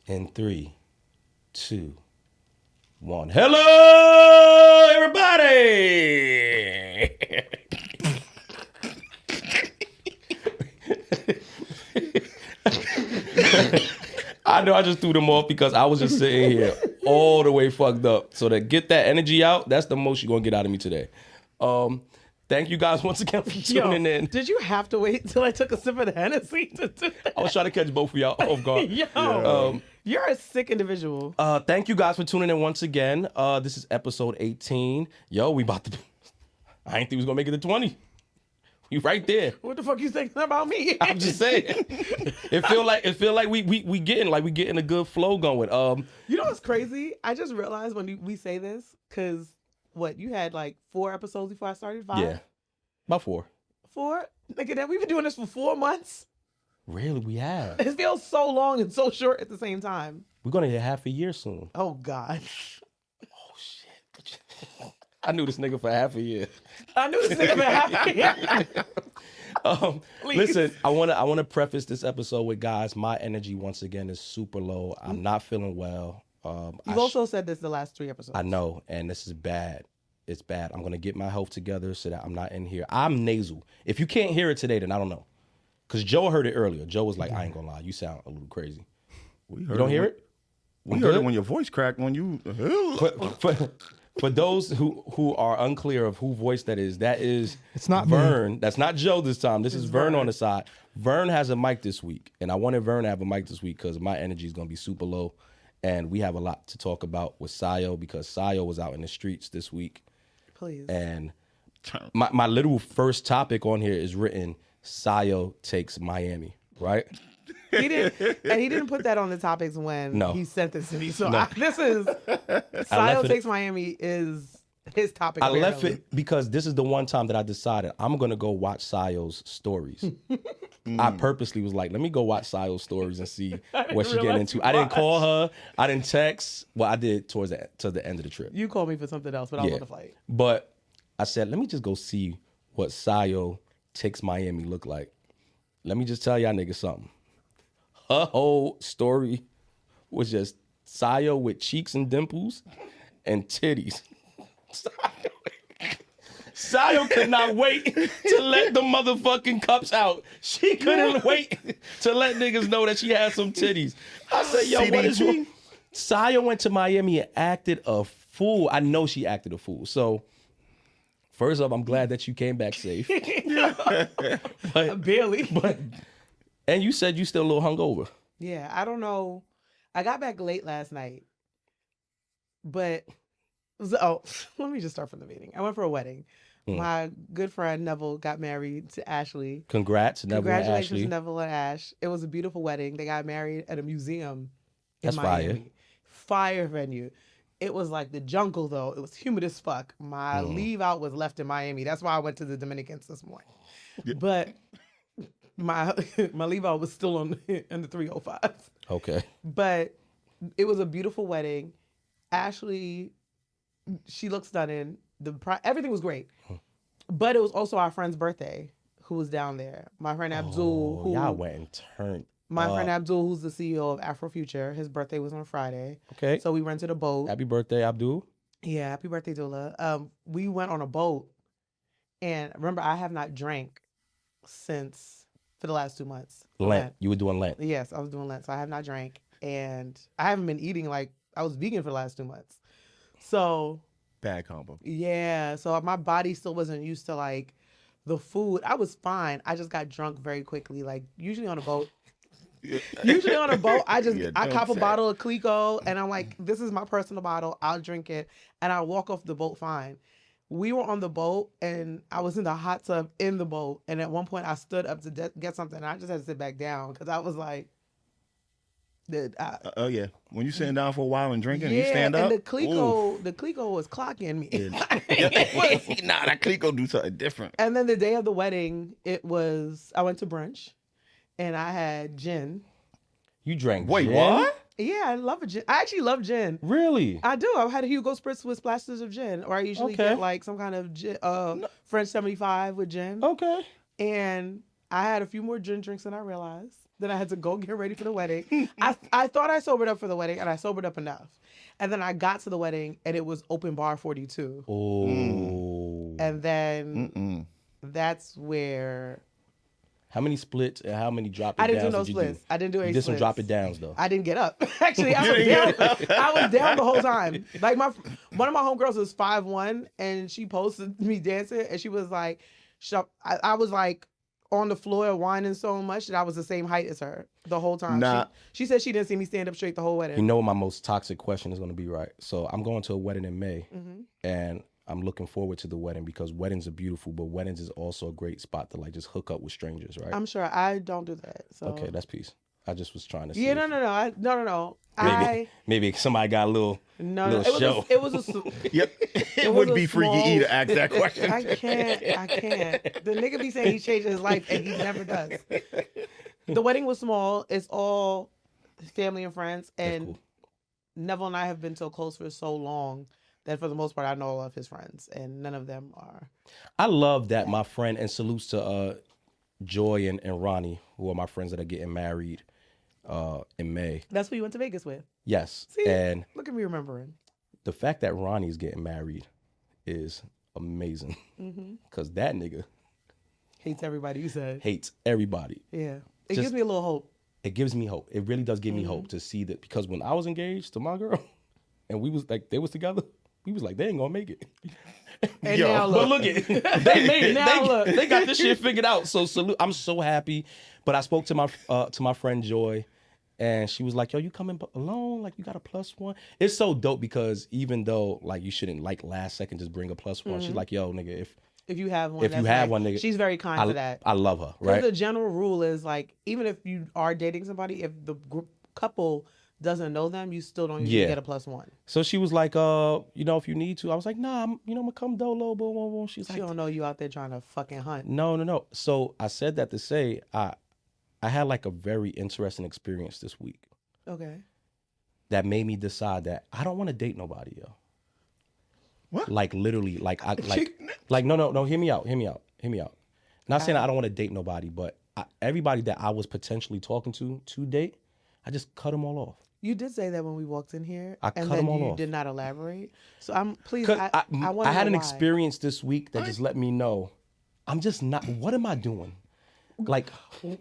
In 3, 2, 1. Hello, everybody. I know I just threw them off because I was just sitting here all the way fucked up. So to get that energy out, that's the most you're going to get out of me today. Thank you guys once again for tuning in. Did you have to wait until I took a sip of the Hennessy to do that? I was trying to catch both of y'all off guard. You're a sick individual. Thank you guys for tuning in once again. This is episode 18. Yo, we about to... I ain't think we was going to make it to 20. You right there. What the fuck you thinking about me? I'm just saying. It feel like we getting a good flow going. You know what's crazy? I just realized when we say this, because you had like 4 episodes before I started? 5? Yeah. About 4. 4? Nigga, that we've been doing this for 4 months? Really, we have. It feels so long and so short at the same time. We're gonna hit half a year soon. Oh God. Oh shit. I knew this nigga for half a year. Listen, I wanna preface this episode with, guys, my energy once again is super low. I'm not feeling well. You've also said this the last 3 episodes. I know, and this is bad. It's bad. I'm gonna get my health together so that I'm not in here. I'm nasal. If you can't hear it today, then I don't know. Because Joe heard it earlier. Joe was like, I ain't gonna lie, you sound a little crazy. You don't hear it? We heard it when your voice cracked when you... For those who are unclear of who voice that is it's not Vern. Me. That's not Joe this time. This is Vern on the side. Vern has a mic this week, and I wanted Vern to have a mic this week because my energy is going to be super low, and we have a lot to talk about with Sayo because Sayo was out in the streets this week. Please. And my literal first topic on here is written, Sayo takes Miami, right? He didn't put that on the topics when he sent this to me. So this is Sayo Takes Miami is his topic. I left it because this is the one time that I decided I'm gonna go watch Sayo's stories. I purposely was like, let me go watch Sayo's stories and see what she's getting into. I didn't call her. I didn't text. Well, I did towards the end of the trip. You called me for something else, but I was on the flight. But I said, let me just go see what Sayo Takes Miami look like. Let me just tell y'all niggas something. Her whole story was just Sayo with cheeks and dimples and titties. Sayo could not wait to let the motherfucking cups out. She couldn't wait to let niggas know that she had some titties. I said, yo, what is wrong? Sayo went to Miami and acted a fool. I know she acted a fool. So, first off, I'm glad that you came back safe. Barely. And you said you still a little hungover. Yeah, I don't know. I got back late last night, but let me just start from the beginning. I went for a wedding. My good friend Neville got married to Ashley. Congrats, Neville and Ashley. Congratulations, Neville and Ash. It was a beautiful wedding. They got married at a museum in Miami. Fire venue. It was like the jungle, though. It was humid as fuck. My leave out was left in Miami. That's why I went to the Dominicans this morning. Yeah. But my leave out was still in the 305. Okay. But it was a beautiful wedding. Ashley, she looked stunning. Everything was great. But it was also our friend's birthday who was down there. My friend Abdul. Y'all went and turned. My friend Abdul, who's the CEO of Afrofuture, his birthday was on Friday. Okay. So we rented a boat. Happy birthday, Abdul. Yeah, happy birthday, Dula. We went on a boat. And remember, I have not drank for the last 2 months. Lent. You were doing Lent. Yes, I was doing Lent. So I have not drank. And I haven't been eating I was vegan for the last 2 months. So... Bad combo. Yeah. So my body still wasn't used to the food. I was fine. I just got drunk very quickly. Usually on a boat. I cop a bottle of Clico and I'm like, this is my personal bottle. I'll drink it. And I walk off the boat fine. We were on the boat and I was in the hot tub in the boat. And at one point I stood up to get something. And I just had to sit back down because I was like, oh yeah, when you sitting down for a while and drinking, and you stand up. And the Clico was clocking me. Nah, that Clico do something different. And then the day of the wedding, I went to brunch, and I had gin. You drank Wait, gin? what? Yeah, I love a gin. I actually love gin. Really? I do. I've had a Hugo Spritz with splashes of gin, or I usually get some kind of gin, French 75 with gin. Okay. And I had a few more gin drinks than I realized. Then I had to go get ready for the wedding. I thought I sobered up for the wedding, and I sobered up enough. And then I got to the wedding, and it was open bar 42. Oh. And then that's where... How many splits and how many drop it I didn't do downs no did you splits. do? I didn't do any You did some splits. drop it downs, though. I didn't get up. Actually, I was down the whole time. Like one of my homegirls was 5'1", and she posted me dancing, and she was like, I was like on the floor whining so much that I was the same height as her the whole time. Nah. She said she didn't see me stand up straight the whole wedding. You know what my most toxic question is going to be, right? So I'm going to a wedding in May, and I'm looking forward to the wedding because weddings are beautiful, but weddings is also a great spot to like just hook up with strangers, right? I'm sure I don't do that. So. Okay, that's peace. I just was trying to see. Yeah, no. Maybe somebody got a little show. It was a Yep. It was would a be Freaky small- E to ask that question. I can't. The nigga be saying he's changing his life and he never does. The wedding was small. It's all family and friends. And cool. Neville and I have been so close for so long that for the most part I know all of his friends and none of them are. I love that my friend, and salutes to Joy and Ronnie, who are my friends that are getting married in May. That's who you went to Vegas with. Yes. See, And look at me remembering. the fact that Ronnie's getting married is amazing because that nigga Hates everybody, you said. hates everybody. Yeah. It Just- gives me a little hope. It gives me hope. It really does give me hope to see that, because when I was engaged to my girl and we was like, they was together, we was like, they ain't gonna make it. And Yo, now But look. look it, they made it. Now look. They got this shit figured out. So salute. I'm so happy. But I spoke to my friend Joy, and she was like, "Yo, you coming alone? Like you got a +1?" It's so dope because even though like you shouldn't like last second just bring a +1, she's like, "Yo, nigga, If you have one, If you that's have nice. one, nigga, she's very kind for that. I love her, Because right?" the general rule is like, even if you are dating somebody, if the couple doesn't know them, you still don't usually Yeah. get a +1. So she was like, if you need to. I was like, nah, I'm gonna come dolo, boom, boom, boom. She's She like, don't know you out there trying to fucking hunt. no. So I said that to say, I had like a very interesting experience this week Okay. that made me decide that I don't want to date nobody, yo. What? Like literally, like no. Hear me out. Not saying I don't want to date nobody, but everybody that I was potentially talking to date, I just cut them all off. You did say that when we walked in here, I and cut then them all you off. did not elaborate. So I'm please. 'Cause I want. I had an why. experience this week that just let me know I'm just not. What am I doing? Like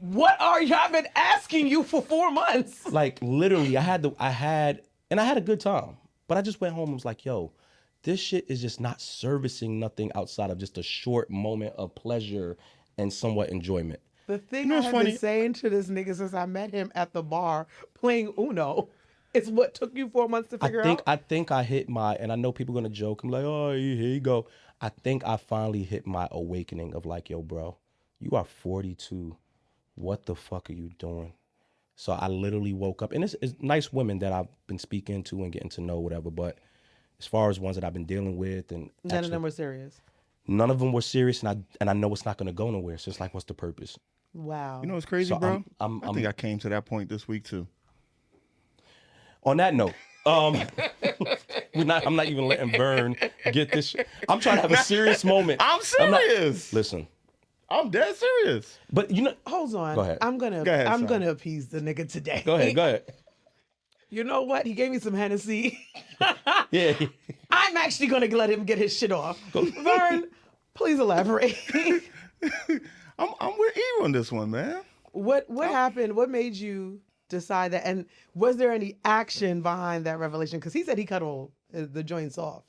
What are you? I've been asking you for 4 months. Like literally, I had a good time, but I just went home and was like, yo, this shit is just not servicing nothing outside of just a short moment of pleasure and somewhat enjoyment. The thing You know I what's have funny? been saying to this nigga since I met him at the bar playing Uno, it's what took you 4 months to figure out. I think I hit my, and I know people are gonna joke. I'm like, oh, here you go. I think I finally hit my awakening of like, yo, bro, you are 42. What the fuck are you doing? So I literally woke up, and it's nice women that I've been speaking to and getting to know, whatever. But as far as ones that I've been dealing with, and None of them were serious. none of them were serious, and I know it's not gonna go nowhere. So it's like, what's the purpose? Wow. You know what's crazy, So bro? I'm- I think I came to that point this week too. On that note, I'm not even letting Vern get this. I'm trying to have a serious moment. I'm serious. Listen, I'm dead serious. but you know, Hold on. Go ahead. I'm gonna Go ahead, I'm son. gonna appease the nigga today. go ahead. You know what? He gave me some Hennessy. Yeah. I'm actually gonna let him get his shit off. Vern, please elaborate. I'm with E on this one, man. What happened? What made you decide that? And was there any action behind that revelation? Because he said he cut all the joints off.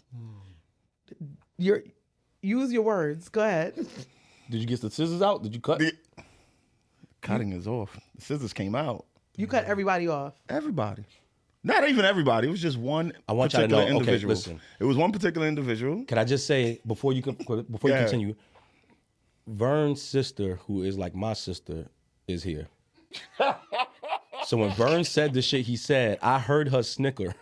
Use your words. Go ahead. Did you get the scissors out? Did you cut? Cutting is off. The scissors came out. You cut everybody off. Everybody. Not even everybody. It was just one I want y'all to particular know. Okay, individual. listen. It was one particular individual. Can I just say before you ahead. continue, Vern's sister, who is like my sister, is here. So when Vern said the shit he said, I heard her snicker.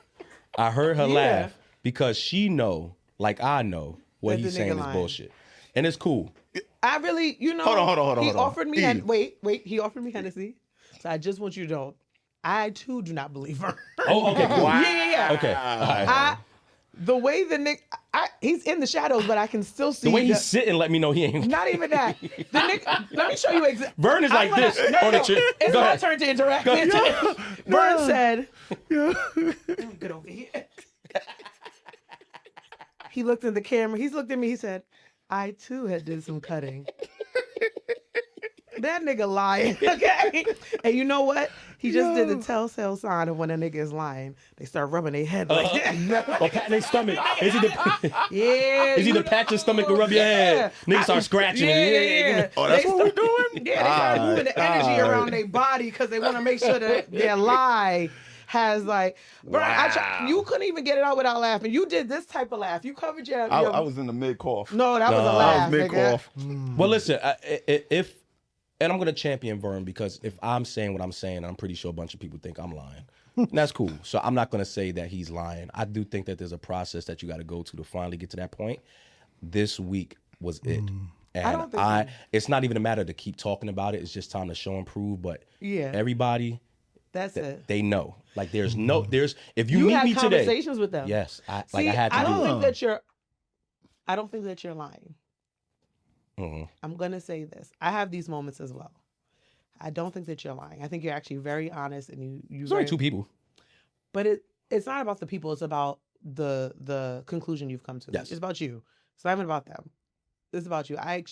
I heard her Yeah. laugh because she know, like I know, what That the he's saying nigga is lying. bullshit. And it's cool. I really, you know. Hold on. He hold on. offered me. Eve. Wait. He offered me Hennessy. So I just want you to know, I too do not believe her. Oh, okay, cool. Yeah. Okay. All right. The way the nigga, he's in the shadows, but I can still see. The way he's sitting, let me know he ain't. Not even that. The nigga, let me show you exactly. Vern is like this on the chair. It's Go my ahead. turn to interact. Vern said, "Get over here." He looked in the camera. He's looked at me. He said, "I too had did some cutting." That nigga lying, okay? And you know what? He just did the telltale sign of when a nigga is lying. They start rubbing their head like that. Or patting their stomach. Is Yeah. he the pat your stomach and rub your head? Niggas start scratching it. Yeah. Oh, that's what we're doing? Yeah, they start moving the energy around their body because they want to make sure that their lie has like, bro, you couldn't even get it out without laughing. You did this type of laugh. You covered your. I was in the mid cough. No, that was a I laugh. was mid cough. Well, listen, and I'm going to champion Vern because if I'm saying what I'm saying, I'm pretty sure a bunch of people think I'm lying. And that's cool. So I'm not going to say that he's lying. I do think that there's a process that you got to go to finally get to that point. This week was it. And I don't think so. It's not even a matter to keep talking about it. It's just time to show and prove. But everybody, that's it. they know. Like if you meet had me today. conversations with them. Yes. I See, had to I do don't it. think that you're lying. Mm-hmm. I'm going to say this. I have these moments as well. I don't think that you're lying. I think you're actually very honest and you It's only two people. But it's not about the people. It's about the conclusion you've come to. Yes. It's about you. It's not even about them. It's about you. I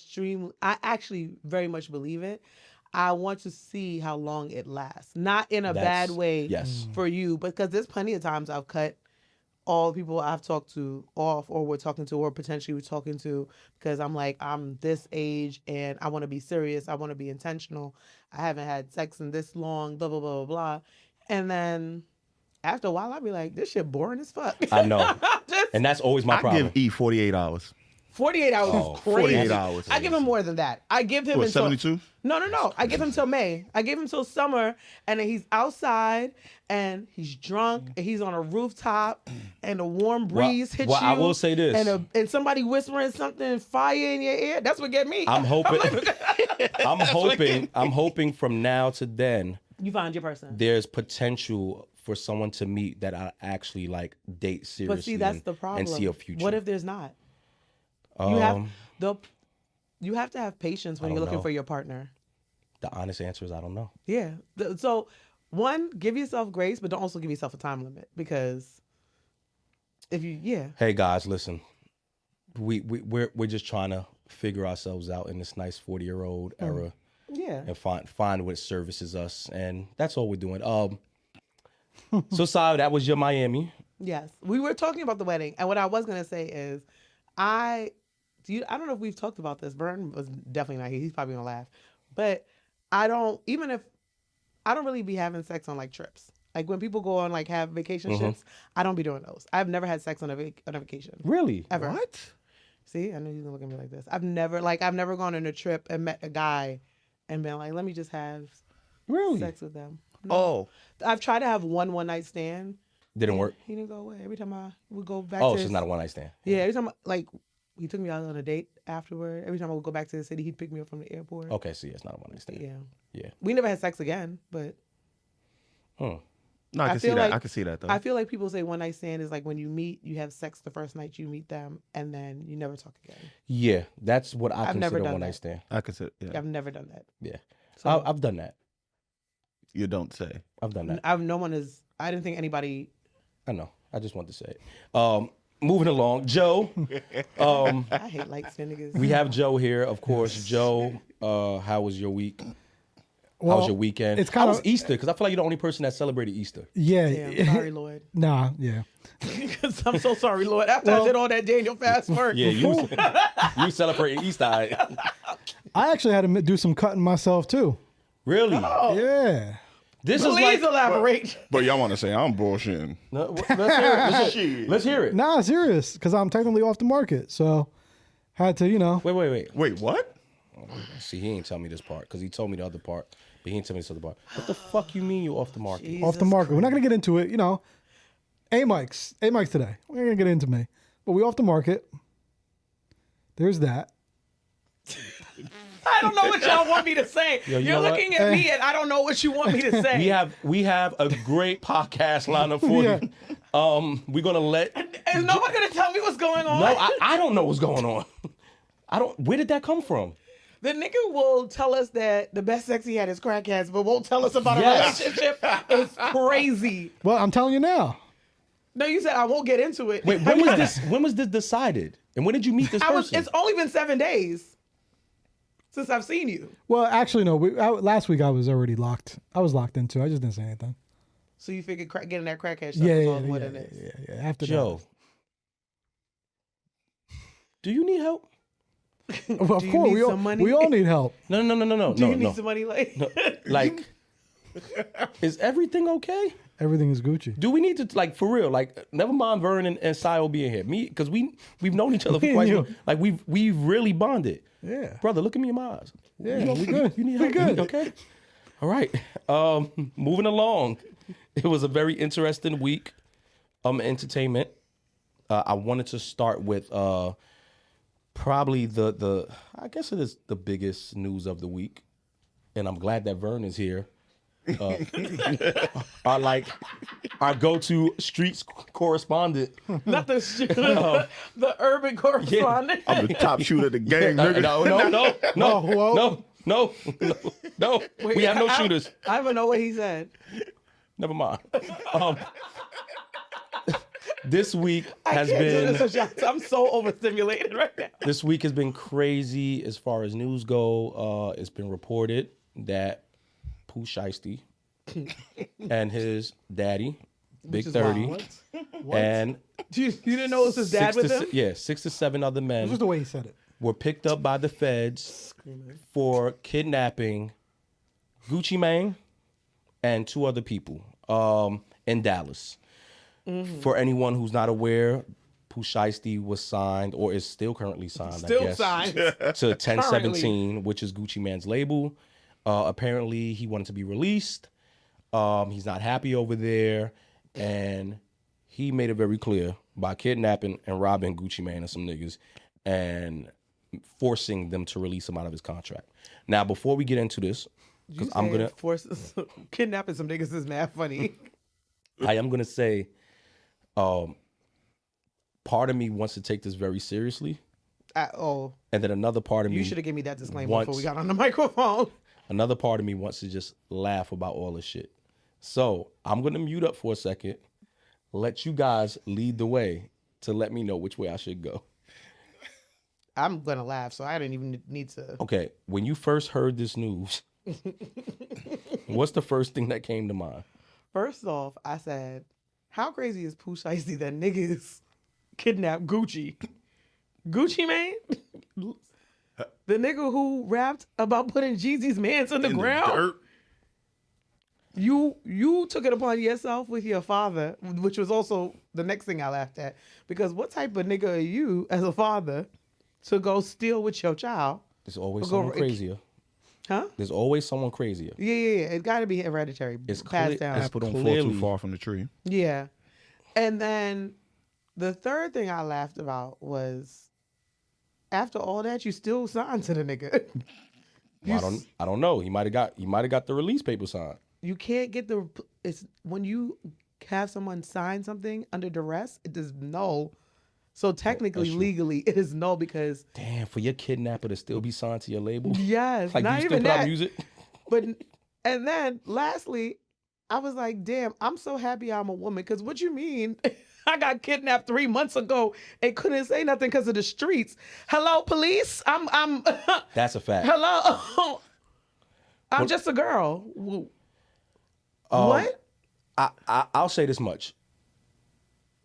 actually very much believe it. I want to see how long it lasts. Not in a bad way for you, because there's plenty of times I've cut all the people I've talked to off or we're talking to or potentially we're talking to because I'm like, I'm this age and I want to be serious. I want to be intentional. I haven't had sex in this long, blah, blah, blah, blah, blah. And then after a while, I'll be like, this shit boring as fuck. I know. And that's always my problem. I give E 48 hours. 48 hours is crazy. 48 hours. I give him more than that. I give him until 72? No. I give him till May. I give him till summer, and then he's outside and he's drunk and he's on a rooftop and a warm breeze hits you. I will say this. And somebody whispering something fire in your ear. That's what get me. I'm hoping. I'm hoping from now to then. You find your person. There's potential for someone to meet that I actually like date seriously. But see, that's the problem. And see a future. What if there's not? You have to have patience when you're looking for your partner. The honest answer is I don't know. Yeah. So, one, give yourself grace, but don't also give yourself a time limit because if you, Hey guys, listen. We're just trying to figure ourselves out in this nice 40-year-old era. Yeah. And find what services us, and that's all we're doing. So sorry, that was your Miami. Yes, we were talking about the wedding, and what I was gonna say is, I don't know if we've talked about this. Vern was definitely not here. He's probably gonna laugh, but I don't really be having sex on like trips. Like when people go on like have vacation trips, I don't be doing those. I've never had sex on a vacation. Really? Ever. What? See, I knew you were gonna look at me like this. I've never gone on a trip and met a guy and been like, let me just have sex with them. No. Oh. I've tried to have one night stand. Didn't work? He didn't go away. Every time I would go back Oh, to so it's not a one night stand. Yeah, every time he took me out on a date afterward. Every time I would go back to the city, he'd pick me up from the airport. Okay, so it's not a one night stand. Yeah. Yeah. We never had sex again, but No, I can see that. I can see that though. I feel like people say one night stand is like when you meet, you have sex the first night you meet them, and then you never talk again. Yeah, that's what I I've never consider done one that. night stand. I can see. Yeah. I've never done that. Yeah. So I've done that. You don't say. I've done that. I didn't think anybody. I know. I just want to say it. Moving along, Joe. I hate light skinned niggas. We have Joe here, of course. Joe, how was your week? How was your weekend? It's kind How of was Easter? Because I feel like you're the only person that celebrated Easter. Yeah. Damn, sorry, Lord. Nah, yeah. I'm so sorry, Lord. After I did all that Daniel fast work. Yeah, you celebrating Easter. I actually had to do some cutting myself too. Really? Yeah. This Please is like. elaborate. But y'all want to say I'm bullshitting. No, let's hear it. Let's hear it. Nah, serious, because I'm technically off the market, so had to, Wait. Wait, what? See, he ain't tell me this part because he told me the other part, but he ain't tell me this other part. What the fuck you mean you off the market? Jesus off the market. We're not gonna get into it, A mics today. We're not gonna get into me, but we off the market. There's that. I don't know what y'all want me to say. Yo, you You're know what? looking at me and I don't know what you want me to say. We have a great podcast lineup for Yeah. you. We're gonna let and Is nobody gonna tell me what's going on? No, I don't know what's going on. Where did that come from? The nigga will tell us that the best sex he had is crackheads, but won't tell us about a relationship. It's crazy. Well, I'm telling you now. No, you said I won't get into it. Wait, when was this decided? And when did you meet this person? It's only been 7 days since I've seen you. Well, actually, no. Last week I was already locked. I was locked into. I just didn't say anything. So you figured getting that crackhead stuff was all more than this? Yeah. After Joe, do you need help? that. Well, of Do you course, need some money? we all need help. No. Do you need some money? Like, is everything okay? Everything is Gucci. Do we need to, like, for real? Like, never mind Vern and Sio being here. Me, because we've known each other for Me quite and long. Like, we've really bonded. Yeah. Brother, look at me in my eyes. Yeah, we good. You need We help? good. Okay. All right. Moving along. It was a very interesting week. Entertainment. I wanted to start with probably the I guess it is the biggest news of the week, and I'm glad that Vern is here. Our go-to streets correspondent. Not the urban correspondent. I'm the top shooter of the game, nigga. No. Wait, We have no shooters. I don't even know what he said. Never mind. This week I has can't do been. this with y'all. I'm so overstimulated right now. This week has been crazy as far as news go. It's been reported that Pooh Shiesty and his daddy, Big Which is 30, wild. and You didn't know it was his dad with him? 6 to 7 other This men was the way he said it. were picked up by the feds for kidnapping Gucci Mane and 2 other people in Dallas. For anyone who's not aware, Pooh Shiesty was signed, or is still currently signed, Still I guess, signed. to 1017, which is Gucci Mane's label. Apparently, he wanted to be released. He's not happy over there, and he made it very clear by kidnapping and robbing Gucci Mane and some niggas and forcing them to release him out of his contract. Now, before we get into this, because I'm gonna kidnapping some niggas is mad funny. I am gonna say, part of me wants to take this very seriously, and then another part of me, You should have given me that disclaimer once- before we got on the microphone. another part of me wants to just laugh about all this shit. So I'm gonna mute up for a second, let you guys lead the way to let me know which way I should go. I'm gonna laugh, so I didn't even need to. Okay, when you first heard this news, what's the first thing that came to mind? First off, I said, how crazy is Pooh Shiesty that niggas kidnapped Gucci? Gucci Mane? The nigga who rapped about putting Jeezy's mans on the ground? Dirt. You took it upon yourself with your father, which was also the next thing I laughed at. Because what type of nigga are you as a father to go steal with your child? There's always Go- someone crazier. Huh? There's always someone crazier. Yeah. It got to be hereditary. It's passed down. it's Apple don't fall clearly- too far from the tree. Yeah. And then the third thing I laughed about was after all that, you still signed to the nigga. I don't know. He might have got the release paper signed. You can't get it's when you have someone sign something under duress, it is no. So technically, true. legally, it is no because Damn, for your kidnapper to still be signed to your label. yes, Like, do not you still even put out that. music? But and then lastly, I was like, damn, I'm so happy I'm a woman. Because what you mean? I got kidnapped 3 months ago and couldn't say nothing because of the streets. Hello, police. I'm That's a fact. hello. I'm just a girl. What? I'll say this much.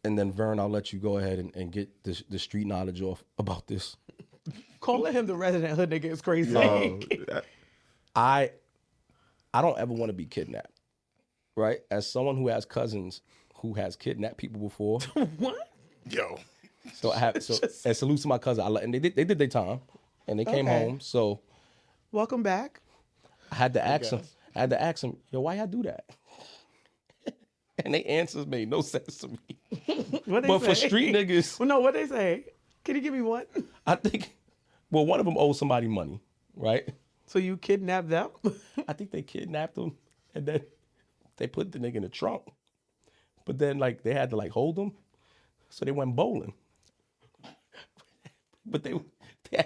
And then Vern, I'll let you go ahead and get the street knowledge off about this. Calling him the resident hood nigga is crazy. I don't ever want to be kidnapped. Right? As someone who has cousins who has kidnapped people before. What? Yo. So I have and salute to my cousin. And they did their time and they came Okay. home. So Welcome back. I had to ask him, yo, why y'all do that? And their answers made no sense to me. What they But say? for street niggas, Well, no, what they say? Can you give me one? I think, well, one of them owed somebody money, right? So you kidnapped them? I think they kidnapped him and then they put the nigga in the trunk. But then, like, they had to, like, hold him. So they went bowling. But they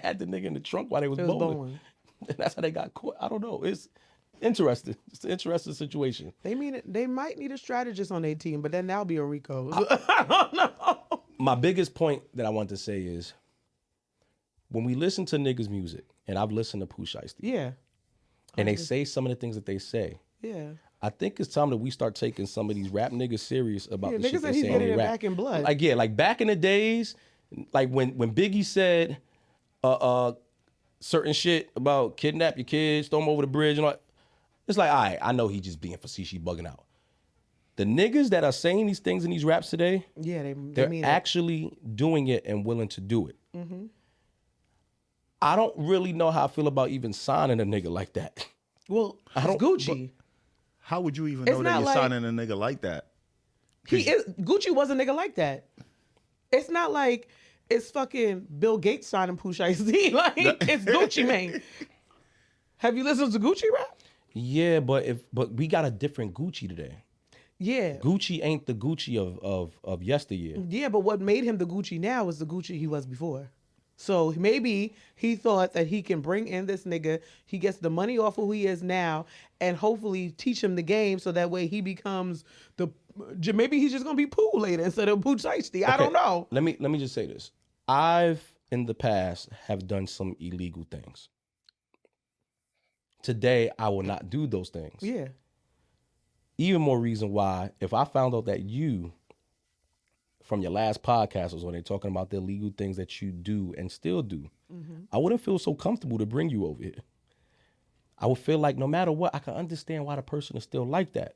had the nigga in the trunk while they was bowling. And that's how they got caught. I don't know. It's interesting. It's an interesting situation. They might need a strategist on their team, but then that'll be a Rico. I don't know. My biggest point that I want to say is when we listen to niggas' music, and I've listened to Pooh, Shiesty. Yeah. And they say some of the things that they say. Yeah. I think it's time that we start taking some of these rap niggas serious about the shit niggas they said he's say in getting their it rap. back in blood. Like back in the days, like when Biggie said certain shit about kidnap your kids, throw them over the bridge and all. It's like, all right, I know he just being facetious, bugging out. The niggas that are saying these things in these raps today, they're mean actually doing it and willing to do it. Mm-hmm. I don't really know how I feel about even signing a nigga like that. Well, it's Gucci. How would you even know that you're signing a nigga like that? Gucci was a nigga like that. It's not like it's fucking Bill Gates signing Pooh Shiesty. Like, it's Gucci Mane. Have you listened to Gucci rap? Yeah, but we got a different Gucci today. Yeah. Gucci ain't the Gucci of yesteryear. Yeah, but what made him the Gucci now is the Gucci he was before. So maybe he thought that he can bring in this nigga, he gets the money off of who he is now, and hopefully teach him the game so that way he becomes maybe he's just gonna be Pooh later instead of Pooh Shiesty. I don't know. Let me just say this. I've in the past have done some illegal things. Today I will not do those things. Yeah. Even more reason why, if I found out that you, from your last podcast, was when they're talking about the illegal things that you do and still do, I wouldn't feel so comfortable to bring you over here. I would feel like no matter what, I can understand why the person is still like that.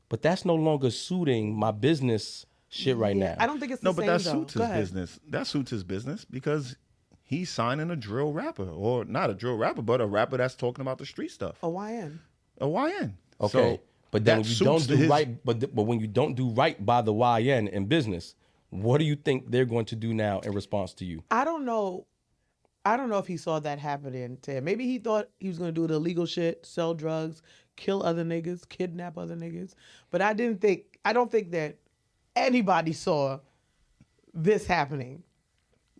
But that's no longer suiting my business shit right now. I don't think it's the same, but that suits his business. That suits his business because he's signing a drill rapper, or not a drill rapper, but a rapper that's talking about the street stuff. A YN. A YN. Okay. So but then when you don't do right, but when you don't do right by the YN in business, what do you think they're going to do now in response to you? I don't know if he saw that happening to him. Maybe he thought he was going to do the illegal shit, sell drugs, kill other niggas, kidnap other niggas. But I don't think that anybody saw this happening.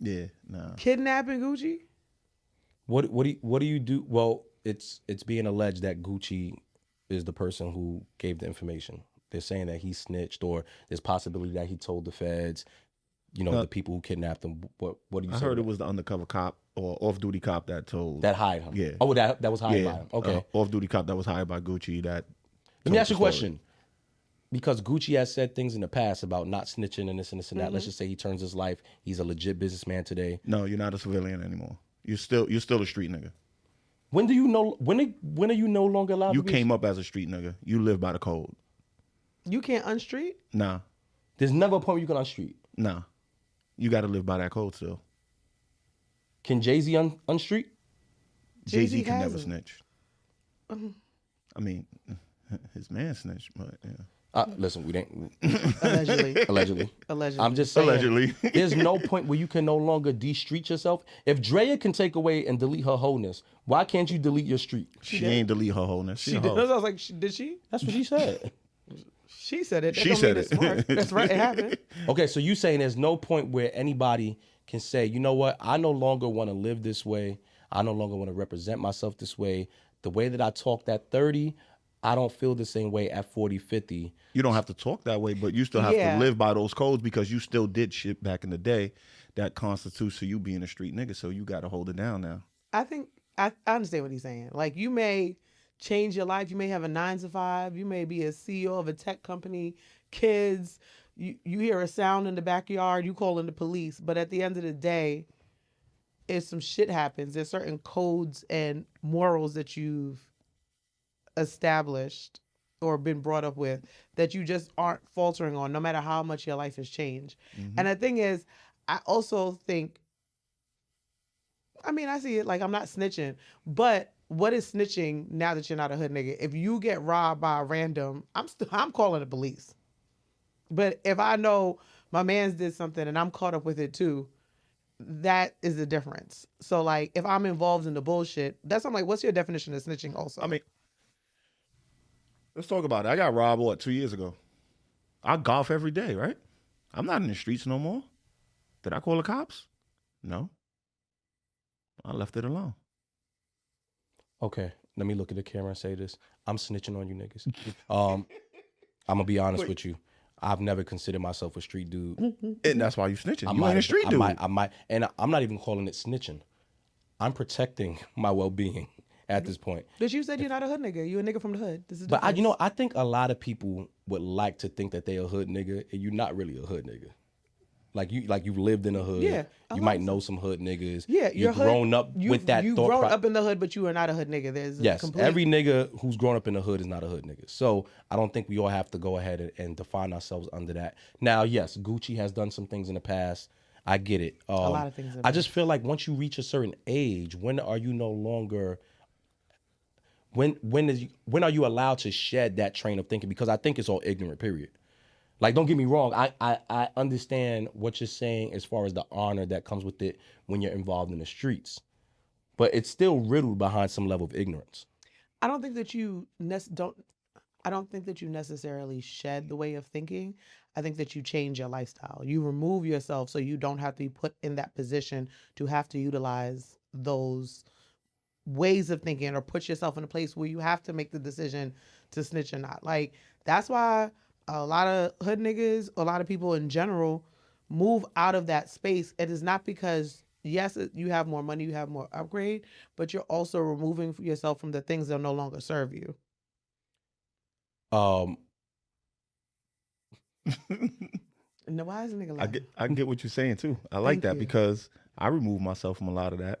Yeah, no. Kidnapping Gucci? What do you do? Well, it's being alleged that Gucci is the person who gave the information. They're saying that he snitched, or there's possibility that he told the feds, the people who kidnapped him. What do you say? I heard it was the undercover cop or off-duty cop that told. That hired him. Yeah. Oh, that was hired by him. Okay. Off-duty cop that was hired by Gucci that. Let me ask you a question. Because Gucci has said things in the past about not snitching and this and this and that. Let's just say he turns his life. He's a legit businessman today. No, you're not a civilian anymore. You're still a street nigga. When do you know? When are you no longer allowed? You to be came up as a street nigga. You live by the code. You can't unstreet? Nah. There's never a point where you can unstreet. Nah. You got to live by that code still. Can Jay-Z unstreet? Jay-Z can never snitch. I mean, his man snitched, but yeah. Listen, we didn't. Allegedly. I'm just saying. Allegedly. There's no point where you can no longer de-street yourself. If Drea can take away and delete her wholeness, why can't you delete your street? She ain't delete her wholeness. She did. I was like, did she? That's what she said. She said it. She said it. Smart. That's right. It happened. Okay, so you saying there's no point where anybody can say, you know what? I no longer want to live this way. I no longer want to represent myself this way. The way that I talked at 30, I don't feel the same way at 40, 50. You don't have to talk that way, but you still have to live by those codes because you still did shit back in the day that constitutes to you being a street nigga. So you got to hold it down now. I think I understand what he's saying. Like, you may change your life. You may have a 9-to-5. You may be a CEO of a tech company, kids. You hear a sound in the backyard, you call in the police. But at the end of the day, if some shit happens, there's certain codes and morals that you've established or been brought up with that you just aren't faltering on, no matter how much your life has changed. Mm-hmm. And the thing is, I also think, I see it like I'm not snitching, but what is snitching now that you're not a hood nigga? If you get robbed by a random, I'm calling the police. But if I know my man's did something and I'm caught up with it too, that is the difference. So like, if I'm involved in the bullshit, I'm like, what's your definition of snitching also? Let's talk about it. I got robbed, 2 years ago? I golf every day, right? I'm not in the streets no more. Did I call the cops? No. I left it alone. Okay, let me look at the camera and say this. I'm snitching on you niggas. I'm gonna be honest with you. I've never considered myself a street dude. And that's why you snitching. You ain't a street dude. I might, and I'm not even calling it snitching. I'm protecting my well-being at this point. But you said you're not a hood nigga. You a nigga from the hood. This is But I think a lot of people would like to think that they a hood nigga, and you're not really a hood nigga. Like you've lived in a hood. Yeah, you might know some hood niggas. Yeah, you've grown up with that. You've grown up in the hood, but you are not a hood nigga. There's every nigga who's grown up in the hood is not a hood nigga. So I don't think we all have to go ahead and define ourselves under that. Now, yes, Gucci has done some things in the past. I get it. A lot of things. I just feel like once you reach a certain age, when are you no longer? When are you allowed to shed that train of thinking? Because I think it's all ignorant. Period. Like, don't get me wrong. I understand what you're saying as far as the honor that comes with it when you're involved in the streets, but it's still riddled behind some level of ignorance. I don't think that you necessarily shed the way of thinking. I think that you change your lifestyle. You remove yourself so you don't have to be put in that position to have to utilize those ways of thinking or put yourself in a place where you have to make the decision to snitch or not. Like, that's why a lot of hood niggas, a lot of people in general, move out of that space. It is not because, yes, you have more money, you have more upgrade, but you're also removing yourself from the things that no longer serve you. No, why is a nigga lying? I get what you're saying too. I like that because I removed myself from a lot of that.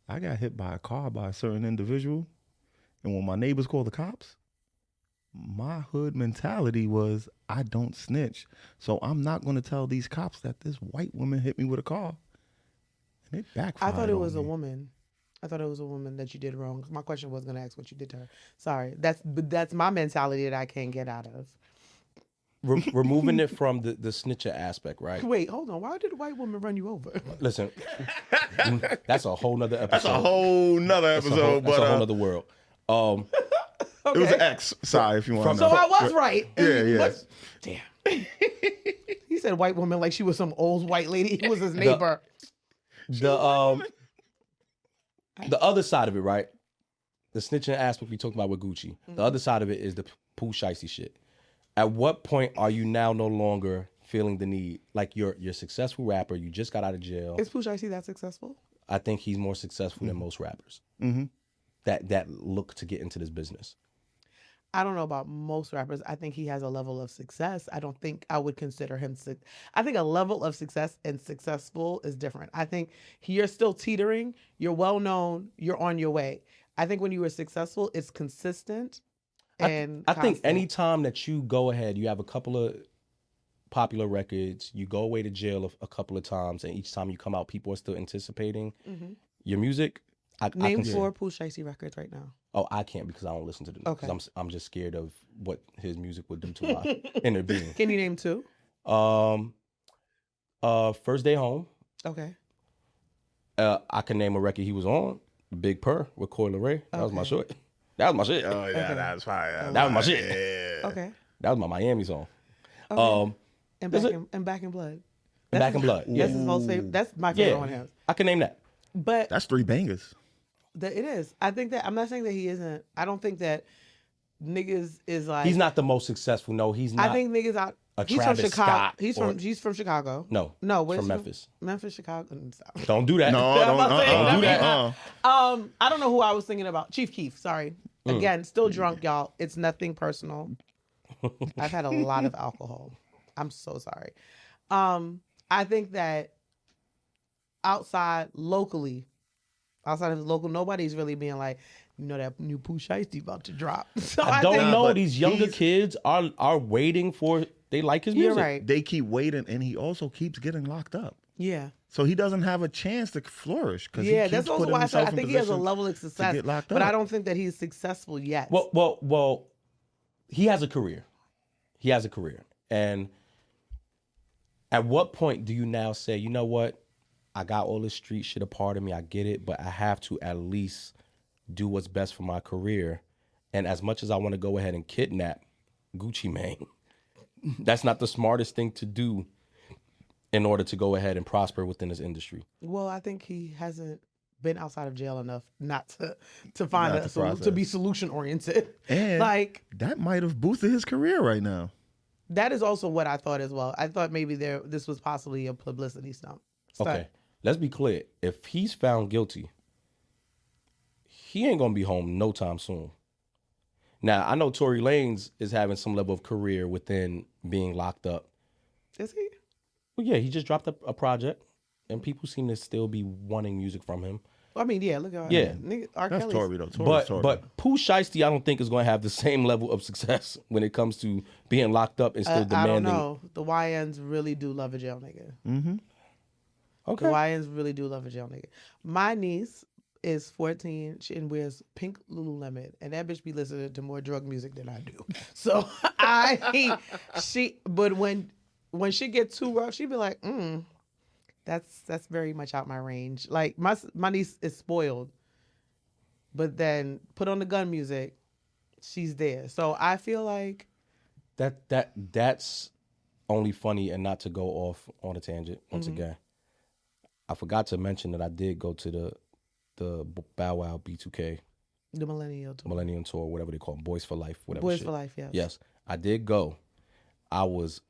I got hit by a car by a certain individual, and when my neighbors called the cops, my hood mentality was I don't snitch. So I'm not going to tell these cops that this white woman hit me with a car. And it backfired. I thought it was a woman. I thought it was a woman that you did wrong. My question was going to ask what you did to her. Sorry. That's my mentality that I can't get out of. Removing it from the snitcher aspect, right? Wait, hold on. Why did a white woman run you over? Listen, that's a whole nother episode. That's a whole nother episode. That's a whole nother world. It was an X. Sorry, if you want to know. So I was right. Yeah. Damn. He said white woman like she was some old white lady. He was his neighbor. The other side of it, right? The snitching aspect we talked about with Gucci. Mm-hmm. The other side of it is the Pooh Shiesty shit. At what point are you now no longer feeling the need? Like you're a successful rapper. You just got out of jail. Is Pooh Shiesty that successful? I think he's more successful than most rappers that look to get into this business. I don't know about most rappers. I think he has a level of success. I don't think I would consider him. I think a level of success and successful is different. I think you're still teetering. You're well known. You're on your way. I think when you were successful, it's consistent. And I think anytime that you go ahead, you have a couple of popular records, you go away to jail a couple of times, and each time you come out, people are still anticipating your music. Name 4 Pooh Shiesty records right now. Oh, I can't because I don't listen to them. Okay. Because I'm just scared of what his music would do to my inner being. Can you name 2? First Day Home. Okay. I can name a record he was on, Big Purr with Coi Leray. That was my shit. That was my shit. Oh yeah, that's fire. That was my shit. Yeah. Okay. That was my Miami song. Okay. And Back in Blood. Back in Blood. That's his most favorite. That's my favorite one of his. I can name that. But that's 3 bangers. It is. I think that I'm not saying that he isn't. I don't think that niggas is like. He's not the most successful. No, he's not. I think niggas out. He's Travis from Chicago. Scott He's from Chicago. No, where's from Memphis. Memphis, Chicago. Don't do that. No, don't do that. I don't know who I was thinking about. Chief Keef. Sorry. Again, still drunk, y'all. It's nothing personal. I've had a lot of alcohol. I'm so sorry. I think that outside of local, nobody's really being like, you know, that new Pooh Shiesty about to drop. So I don't know. These younger kids are waiting for. They like his music. You're right. They keep waiting, and he also keeps getting locked up. Yeah. So he doesn't have a chance to flourish. Yeah, that's also why I said I think he has a level of success, but I don't think that he's successful yet. Well, he has a career. And at what point do you now say, you know what? I got all this street shit a part of me. I get it, but I have to at least do what's best for my career. And as much as I want to go ahead and kidnap Gucci Mane, that's not the smartest thing to do in order to go ahead and prosper within this industry. Well, I think he hasn't been outside of jail enough not to find Not to to be solution oriented. And Like that might have boosted his career right now. that is also what I thought as well. I thought maybe this was possibly a publicity stunt. Okay, let's be clear. If he's found guilty, he ain't gonna be home no time soon. Now, I know Tory Lanez is having some level of career within being locked up. Is he? Well, yeah, he just dropped a project, and people seem to still be wanting music from him. I mean, yeah. Look at Yeah. nigga, R. That's Kelly's- Tory though. Tory's Tory. But Pooh Shiesty, I don't think is going to have the same level of success when it comes to being locked up and still I demanding. don't know. The YNs really do love a jail nigga. Mm-hmm. Okay. The YNs really do love a jail nigga. My niece is 14 and wears pink Lululemon, and that bitch be listening to more drug music than I do. So but when she gets too rough, she be like, that's very much out my range. Like my niece is spoiled, but then put on the gun music, she's there. So I feel like that's only funny, and not to go off on a tangent once again. I forgot to mention that I did go to the Bow Wow B2K the Millennial Tour. Millennium Tour, whatever they call it, Boyz4Life, whatever. Boyz4Life, yes. Yes, I did go. I was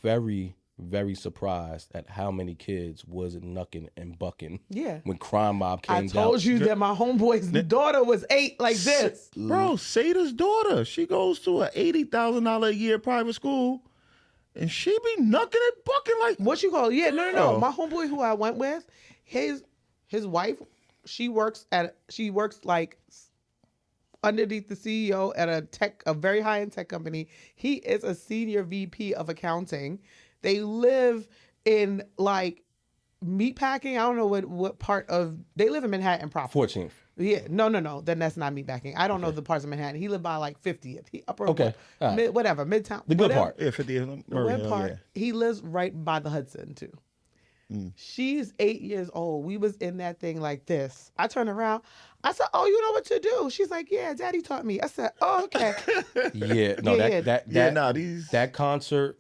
very, very surprised at how many kids was knucking and bucking. Yeah. When Crime Mob came I down. told you that my homeboy's daughter was 8 like this. Bro, Sada's daughter, she goes to a $80,000 a year private school, and she be knucking and bucking like. What you call? Yeah, no. Oh. My homeboy who I went with, his wife, she works like underneath the CEO at a very high end tech company. He is a senior VP of accounting. They live in like meatpacking. I don't know what part of they live in Manhattan proper. 14th. Yeah, no. Then that's not meatpacking. I don't know the parts of Manhattan. He lived by like 50th. He upper Okay, all right. whatever midtown. The good whatever. part. Yeah, 50. The web part. He lives right by the Hudson too. She's 8 years old. We was in that thing like this. I turned around. I said, "Oh, you know what to do?" She's like, "Yeah, Daddy taught me." I said, "Oh, okay." Yeah, no, Yeah, that concert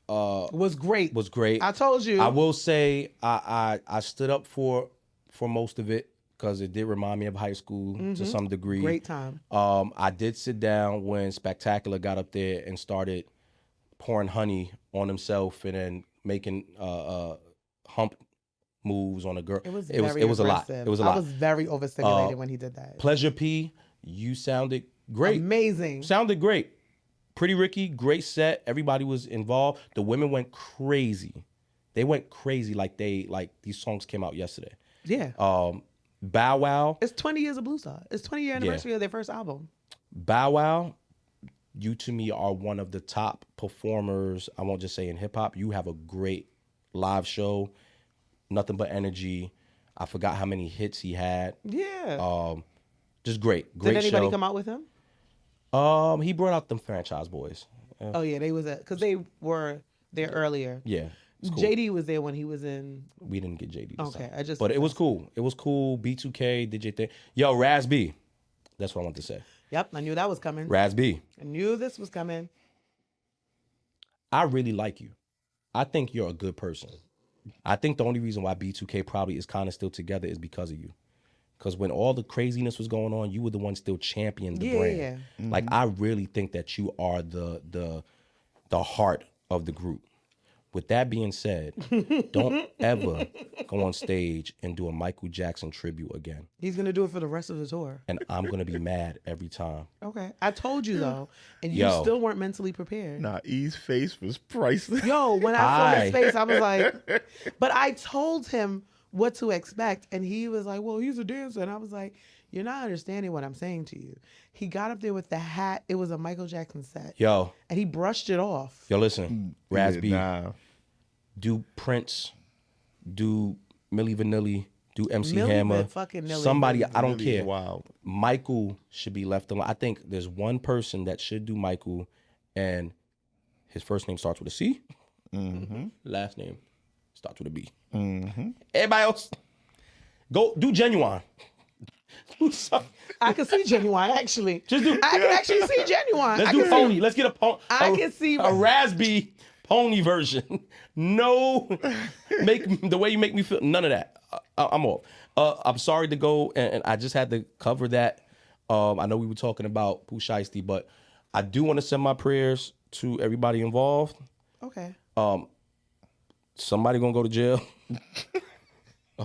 was great. was great. I told you. I will say I stood up for most of it because it did remind me of high school to some degree. Great time. I did sit down when Spectacular got up there and started pouring honey on himself and then making hump moves on a girl. It was a lot. It was a lot. I was very overstimulated when he did that. Pleasure P, you sounded great. Amazing. Sounded great. Pretty Ricky, great set. Everybody was involved. The women went crazy. They went crazy like these songs came out yesterday. Yeah. Bow Wow. It's 20 years of Blue Star. It's 20-year anniversary of their first album. Bow Wow, you to me are one of the top performers, I won't just say in hip hop. You have a great live show, nothing but energy. I forgot how many hits he had. Yeah. Just great Did anybody show. come out with him? He brought out them franchise boys. Oh yeah, they was because they were there earlier. Yeah. It's cool. JD was there when he was in. We didn't get JD this Okay, time. But it was cool. It was cool. B2K did your thing. Yo, Raz B. That's what I want to say. Yep, I knew that was coming. Raz B. I knew this was coming. I really like you. I think you're a good person. I think the only reason why B2K probably is kind of still together is because of you. Because when all the craziness was going on, you were the one still championing the brand. Yeah. Like, I really think that you are the heart of the group. With that being said, don't ever go on stage and do a Michael Jackson tribute again. He's gonna do it for the rest of the tour. And I'm going to be mad every time. Okay, I told you though, and you still weren't mentally prepared. Nah, E's face was priceless. Yo, when I saw his face, I was like, but I told him what to expect, and he was like, well, he's a dancer. And I was like, you're not understanding what I'm saying to you. He got up there with the hat. It was a Michael Jackson set. Yo. And he brushed it off. Yo, listen. Raz B. Nah. Do Prince. Do Milli Vanilli. Do MC Milli Hammer. went fucking Milli. Somebody, I don't Milli is care. wild. Michael should be left alone. I think there's one person that should do Michael, and his first name starts with a C. Mm-hmm. Last name starts with a B. Mm-hmm. Everybody else, go do Genuine. Do something. I can see Genuine, actually. Just do. I can actually see Genuine. Let's do Pony. Let's get a Pony. I can see a Raz B pony version. No, make the way you make me feel. None of that. I'm off. I'm sorry to go, and I just had to cover that. I know we were talking about Pooh Shiesty, but I do want to send my prayers to everybody involved. Okay. Somebody gonna go to jail. A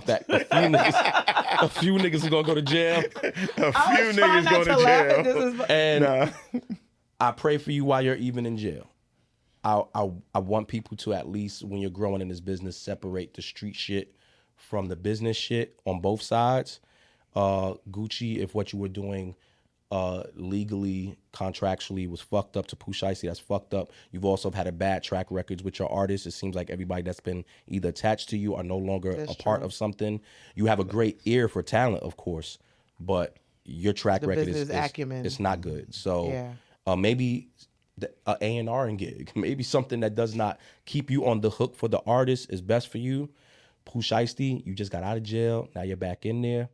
few niggas are gonna go to jail. A few niggas go to jail. And I pray for you while you're even in jail. I want people to, at least when you're growing in this business, separate the street shit from the business shit on both sides. Gucci, if what you were doing legally, contractually was fucked up to Pooh Shiesty, that's fucked up. You've also had a bad track records with your artists. It seems like everybody that's been either attached to you or no longer a part of something. You have a great ear for talent, of course, but your track record is acumen. It's not good. So maybe a A&R and gig, maybe something that does not keep you on the hook for the artist is best for you. Pooh Shiesty, you just got out of jail. Now you're back in there.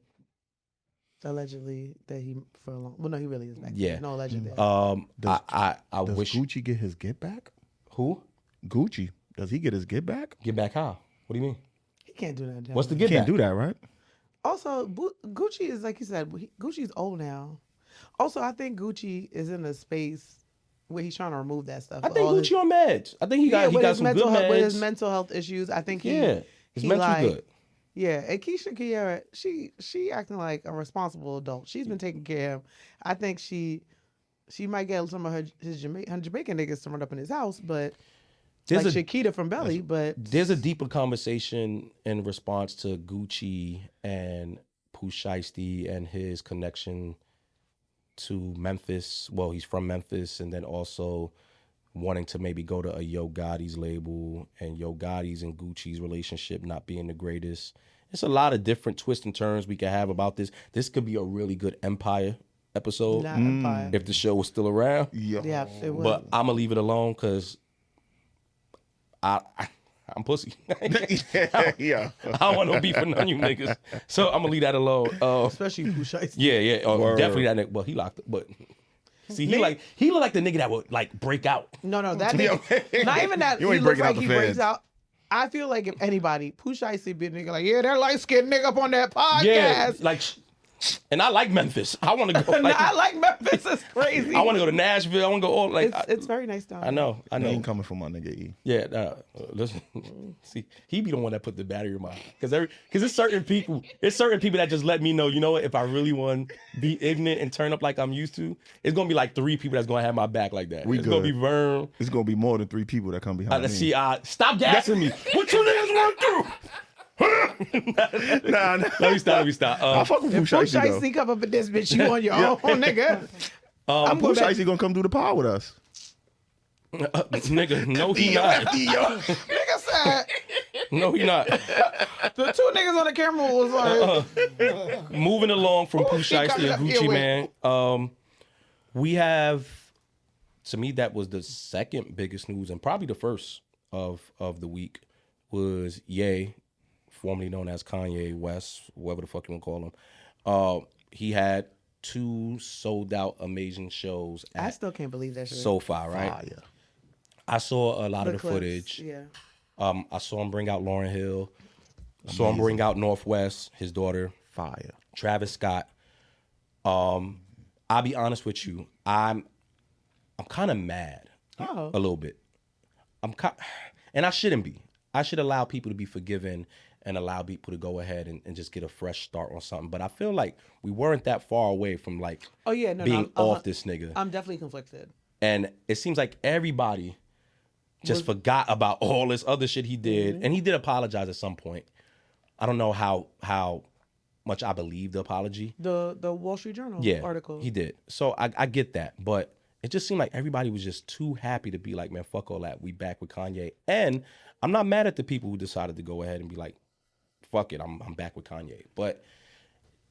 Allegedly that he for a long. Well, no, he really is back. Yeah. No, allegedly. I does wish Gucci get his get back. Who? Gucci. Does he get his get back? Get back how? What do you mean? He can't do that. What's the get Can't back? do that, right? Also, Gucci is like you said. Gucci's old now. Also, I think Gucci is in a space where he's trying to remove that stuff. I think Gucci on meds. I think he got some good meds. With his mental health issues, I think his mental good. Yeah, and Keisha Kiera, she acting like a responsible adult. She's been taking care of him. I think she might get some of her Jamaican niggas to run up in his house, but there's like Shakita from Belly. But there's a deeper conversation in response to Gucci and Pooh Shiesty and his connection to Memphis. Well, he's from Memphis, and then also wanting to maybe go to a Yo Gotti's label, and Yo Gotti's and Gucci's relationship not being the greatest. It's a lot of different twists and turns we can have about this. This could be a really good Empire episode. Not Empire. If the show was still around. Yeah, it would. But I'm going to leave it alone because I'm pussy. Yeah. I don't want no beef with none of you niggas. So I'm going to leave that alone. Especially Pooh Shiesty. Yeah. Definitely that nigga. Well, he locked it, but... See, he look like the nigga that would like break out. No, that nigga. Not even that. You ain't he looks breaking like out he the breaks feds. out. I feel like if anybody, Pooh Shiesty be a nigga like, yeah, that light skinned nigga up on that podcast. Yeah, like, and I like Memphis. I want to go. Like, I like Memphis. It's crazy. I want to go to Nashville. I want to go all like. It's very nice down there. I know. He ain't coming for my nigga E. Yeah, listen. See, he be the one that put the battery in my because it's certain people. It's certain people that just let me know. You know what? If I really want to be ignorant and turn up like I'm used to, it's gonna be like 3 people that's gonna have my back like that. It's gonna be Vern. It's gonna be more than 3 people that come behind me. See, stop gassing me. What you niggas want to do? Nah. Let me stop. I fuck with Pooh Pooh Shiesty though. Shiesty come up in this bitch, you on your own, nigga. Pooh Shiesty gonna come do the pod with us. Nigga, no he not. Nigga said. No he not. The 2 niggas on the camera was like. Moving along from Pooh Shiesty and Gucci Man. We have, to me, that was the second biggest news and probably the first of the week was Ye, formerly known as Kanye West, whatever the fuck you want to call him. He had 2 sold out amazing shows. I still can't believe that shit. So far, right? Fire. I saw a lot of the clips, footage. Yeah. I saw him bring out Lauryn Hill. I saw him bring out Northwest, his daughter. Fire. Travis Scott. I'll be honest with you. I'm kind of mad. A little bit. And I shouldn't be. I should allow people to be forgiven and allow people to go ahead and just get a fresh start on something. But I feel like we weren't that far away from being off this nigga. I'm definitely conflicted. And it seems like everybody just forgot about all this other shit he did. And he did apologize at some point. I don't know how much I believe the apology. The Wall Street Journal article. He did. So I get that. But it just seemed like everybody was just too happy to be like, man, fuck all that. We back with Kanye. And I'm not mad at the people who decided to go ahead and be like, fuck it, I'm back with Kanye. But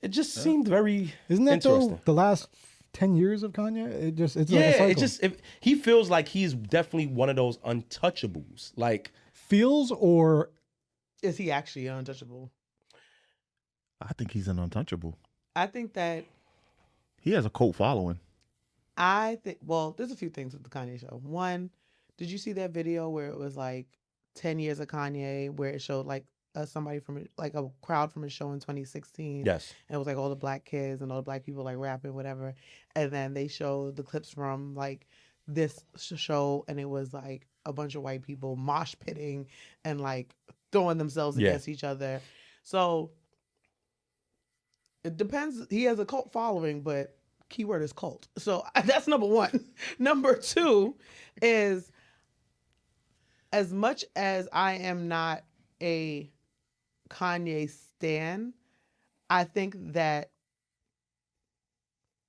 it just seemed very Isn't that interesting. the last 10 years of Kanye? It's like a cycle. He feels like he's definitely one of those untouchables. Like feels or is he actually untouchable? I think he's an untouchable. I think that he has a cult following. well, there's a few things with the Kanye show. One, Did you see that video where it was like 10 years of Kanye, where it showed like somebody from like a crowd from a show in 2016? Yes. And it was like all the black kids and all the black people like rapping, whatever. And then they showed the clips from like this show, and it was like a bunch of white people mosh pitting and like throwing themselves against each other. So it depends. He has a cult following, but keyword is cult. So that's number one. Number two is, as much as I am not a Kanye stan, I think that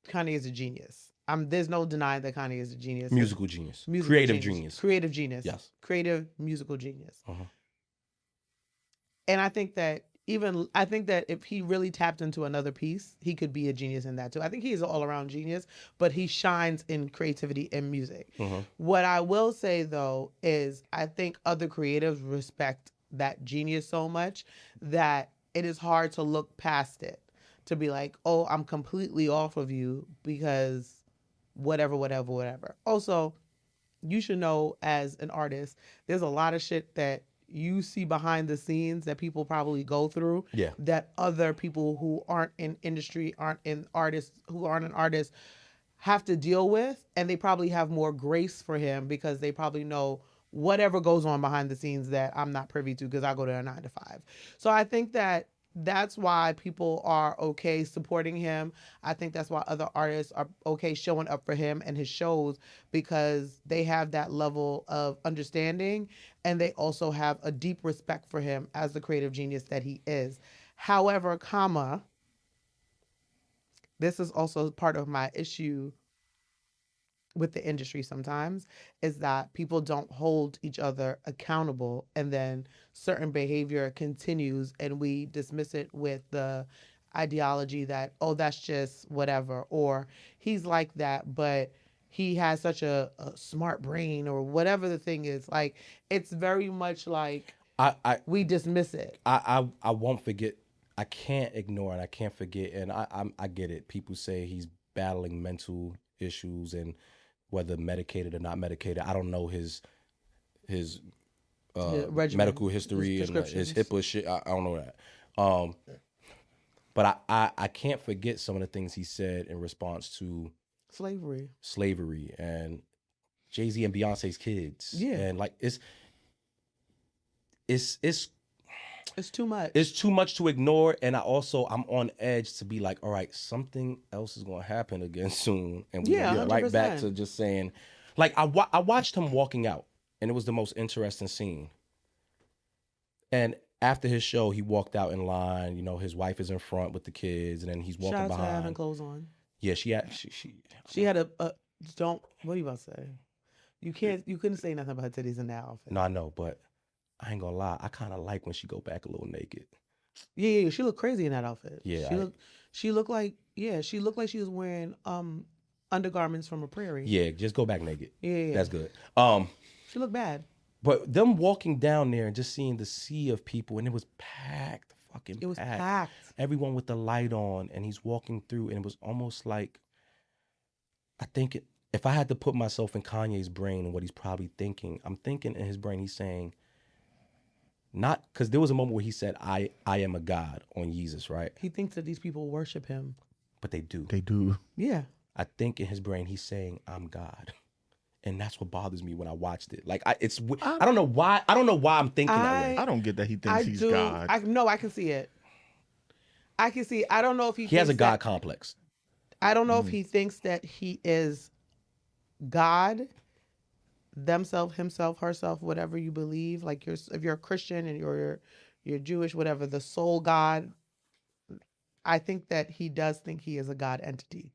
Kanye is a genius. There's no denying that Kanye is a genius. Musical genius. Creative genius. Creative genius. Yes. Creative musical genius. Uh-huh. And I think that if he really tapped into another piece, he could be a genius in that too. I think he is an all-around genius, but he shines in creativity and music. Uh-huh. What I will say though is I think other creatives respect that genius so much that it is hard to look past it, to be like, oh, I'm completely off of you because whatever. Also, you should know as an artist, there's a lot of shit that you see behind the scenes that people probably go through that other people who aren't in industry, aren't an artist, have to deal with. And they probably have more grace for him because they probably know whatever goes on behind the scenes that I'm not privy to because I go to a 9 to 5. So I think that that's why people are okay supporting him. I think that's why other artists are okay showing up for him and his shows, because they have that level of understanding and they also have a deep respect for him as the creative genius that he is. However, this is also part of my issue with the industry sometimes, is that people don't hold each other accountable, and then certain behavior continues and we dismiss it with the ideology that, oh, that's just whatever, or he's like that, but he has such a smart brain, or whatever the thing is. Like, it's very much like we dismiss it. I won't forget. I can't ignore it. I can't forget. And I get it. People say he's battling mental issues, and whether medicated or not medicated, I don't know his medical history and his HIPAA shit. I don't know that. But I can't forget some of the things he said in response to slavery and Jay-Z and Beyonce's kids. Yeah. And like it's too much. It's too much to ignore. And I'm on edge to be like, all right, something else is going to happen again soon. And we're going to get right back to just saying, like, I watched him walking out, and it was the most interesting scene. And after his show, he walked out in line. You know, his wife is in front with the kids, and then he's walking behind. Shout out to having clothes on. Yeah, she had a what are you about to say? You couldn't say nothing about her titties in that outfit. No, I know, but I ain't gonna lie, I kind of like when she go back a little naked. Yeah, she looked crazy in that outfit. Yeah, she looked like she was wearing undergarments from a prairie. Yeah, just go back naked. Yeah. That's good. She looked bad. But them walking down there and just seeing the sea of people, and it was packed, It was packed. Everyone with the light on, and he's walking through, and it was almost like, I think if I had to put myself in Kanye's brain and what he's probably thinking, I'm thinking in his brain he's saying, not because there was a moment where he said, I am a God on Jesus, right? He thinks that these people worship him. But they do. They do. Yeah. I think in his brain he's saying, I'm God. And that's what bothers me when I watched it. Like, I don't know why I'm thinking that way. I don't get that he thinks he's God. I can see it. I can see. I don't know if he has a God complex. I don't know if he thinks that he is God, himself, herself, whatever you believe. Like, if you're a Christian and you're Jewish, whatever, the sole God. I think that he does think he is a God entity.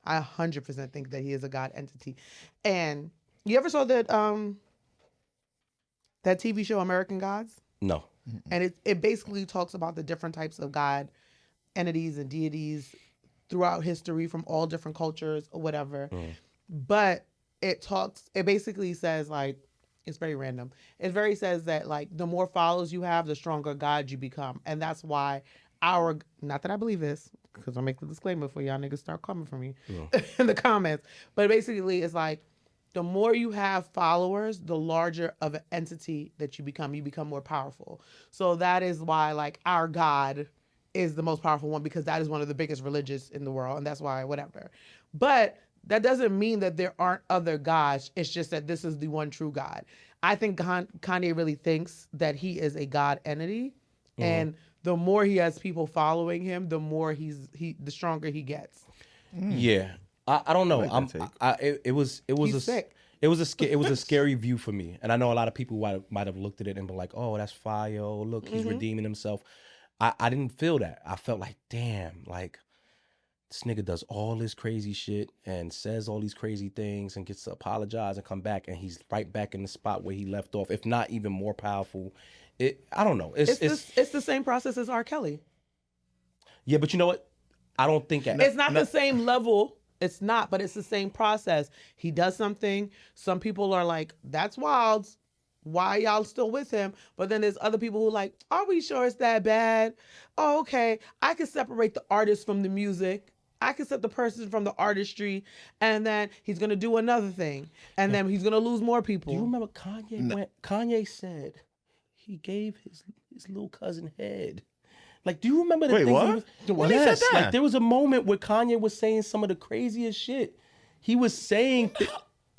I 100% think that he is a God entity. And you ever saw that TV show American Gods? No. And it basically talks about the different types of God entities and deities throughout history from all different cultures or whatever. But it basically says, like, it's very random. It says that, like, the more followers you have, the stronger God you become. And that's why not that I believe this, because I'll make the disclaimer for y'all niggas start coming for me in the comments. But basically it's like, the more you have followers, the larger of an entity that you become more powerful. So that is why like our God is the most powerful one, because that is one of the biggest religions in the world. And that's why whatever. But that doesn't mean that there aren't other gods. It's just that this is the one true God. I think Kanye really thinks that he is a God entity. And the more he has people following him, the more the stronger he gets. Yeah. I don't know. It was sick. It was a scary view for me, and I know a lot of people might have looked at it and been like, "Oh, that's fire! Oh, look, he's redeeming himself." I didn't feel that. I felt like, damn, like this nigga does all this crazy shit and says all these crazy things and gets to apologize and come back, and he's right back in the spot where he left off, if not even more powerful. I don't know. It's the same process as R. Kelly. Yeah, but you know what? I don't think it's not the same level. It's not, but it's the same process. He does something. Some people are like, that's wild. Why y'all still with him? But then there's other people who are like, are we sure it's that bad? Oh, okay. I can separate the artist from the music. I can set the person from the artistry. And then he's going to do another thing. And then he's going to lose more people. Do you remember Kanye said he gave his little cousin head? Like, do you remember the Wait, things? What? He said that? Like there was a moment where Kanye was saying some of the craziest shit. He was saying,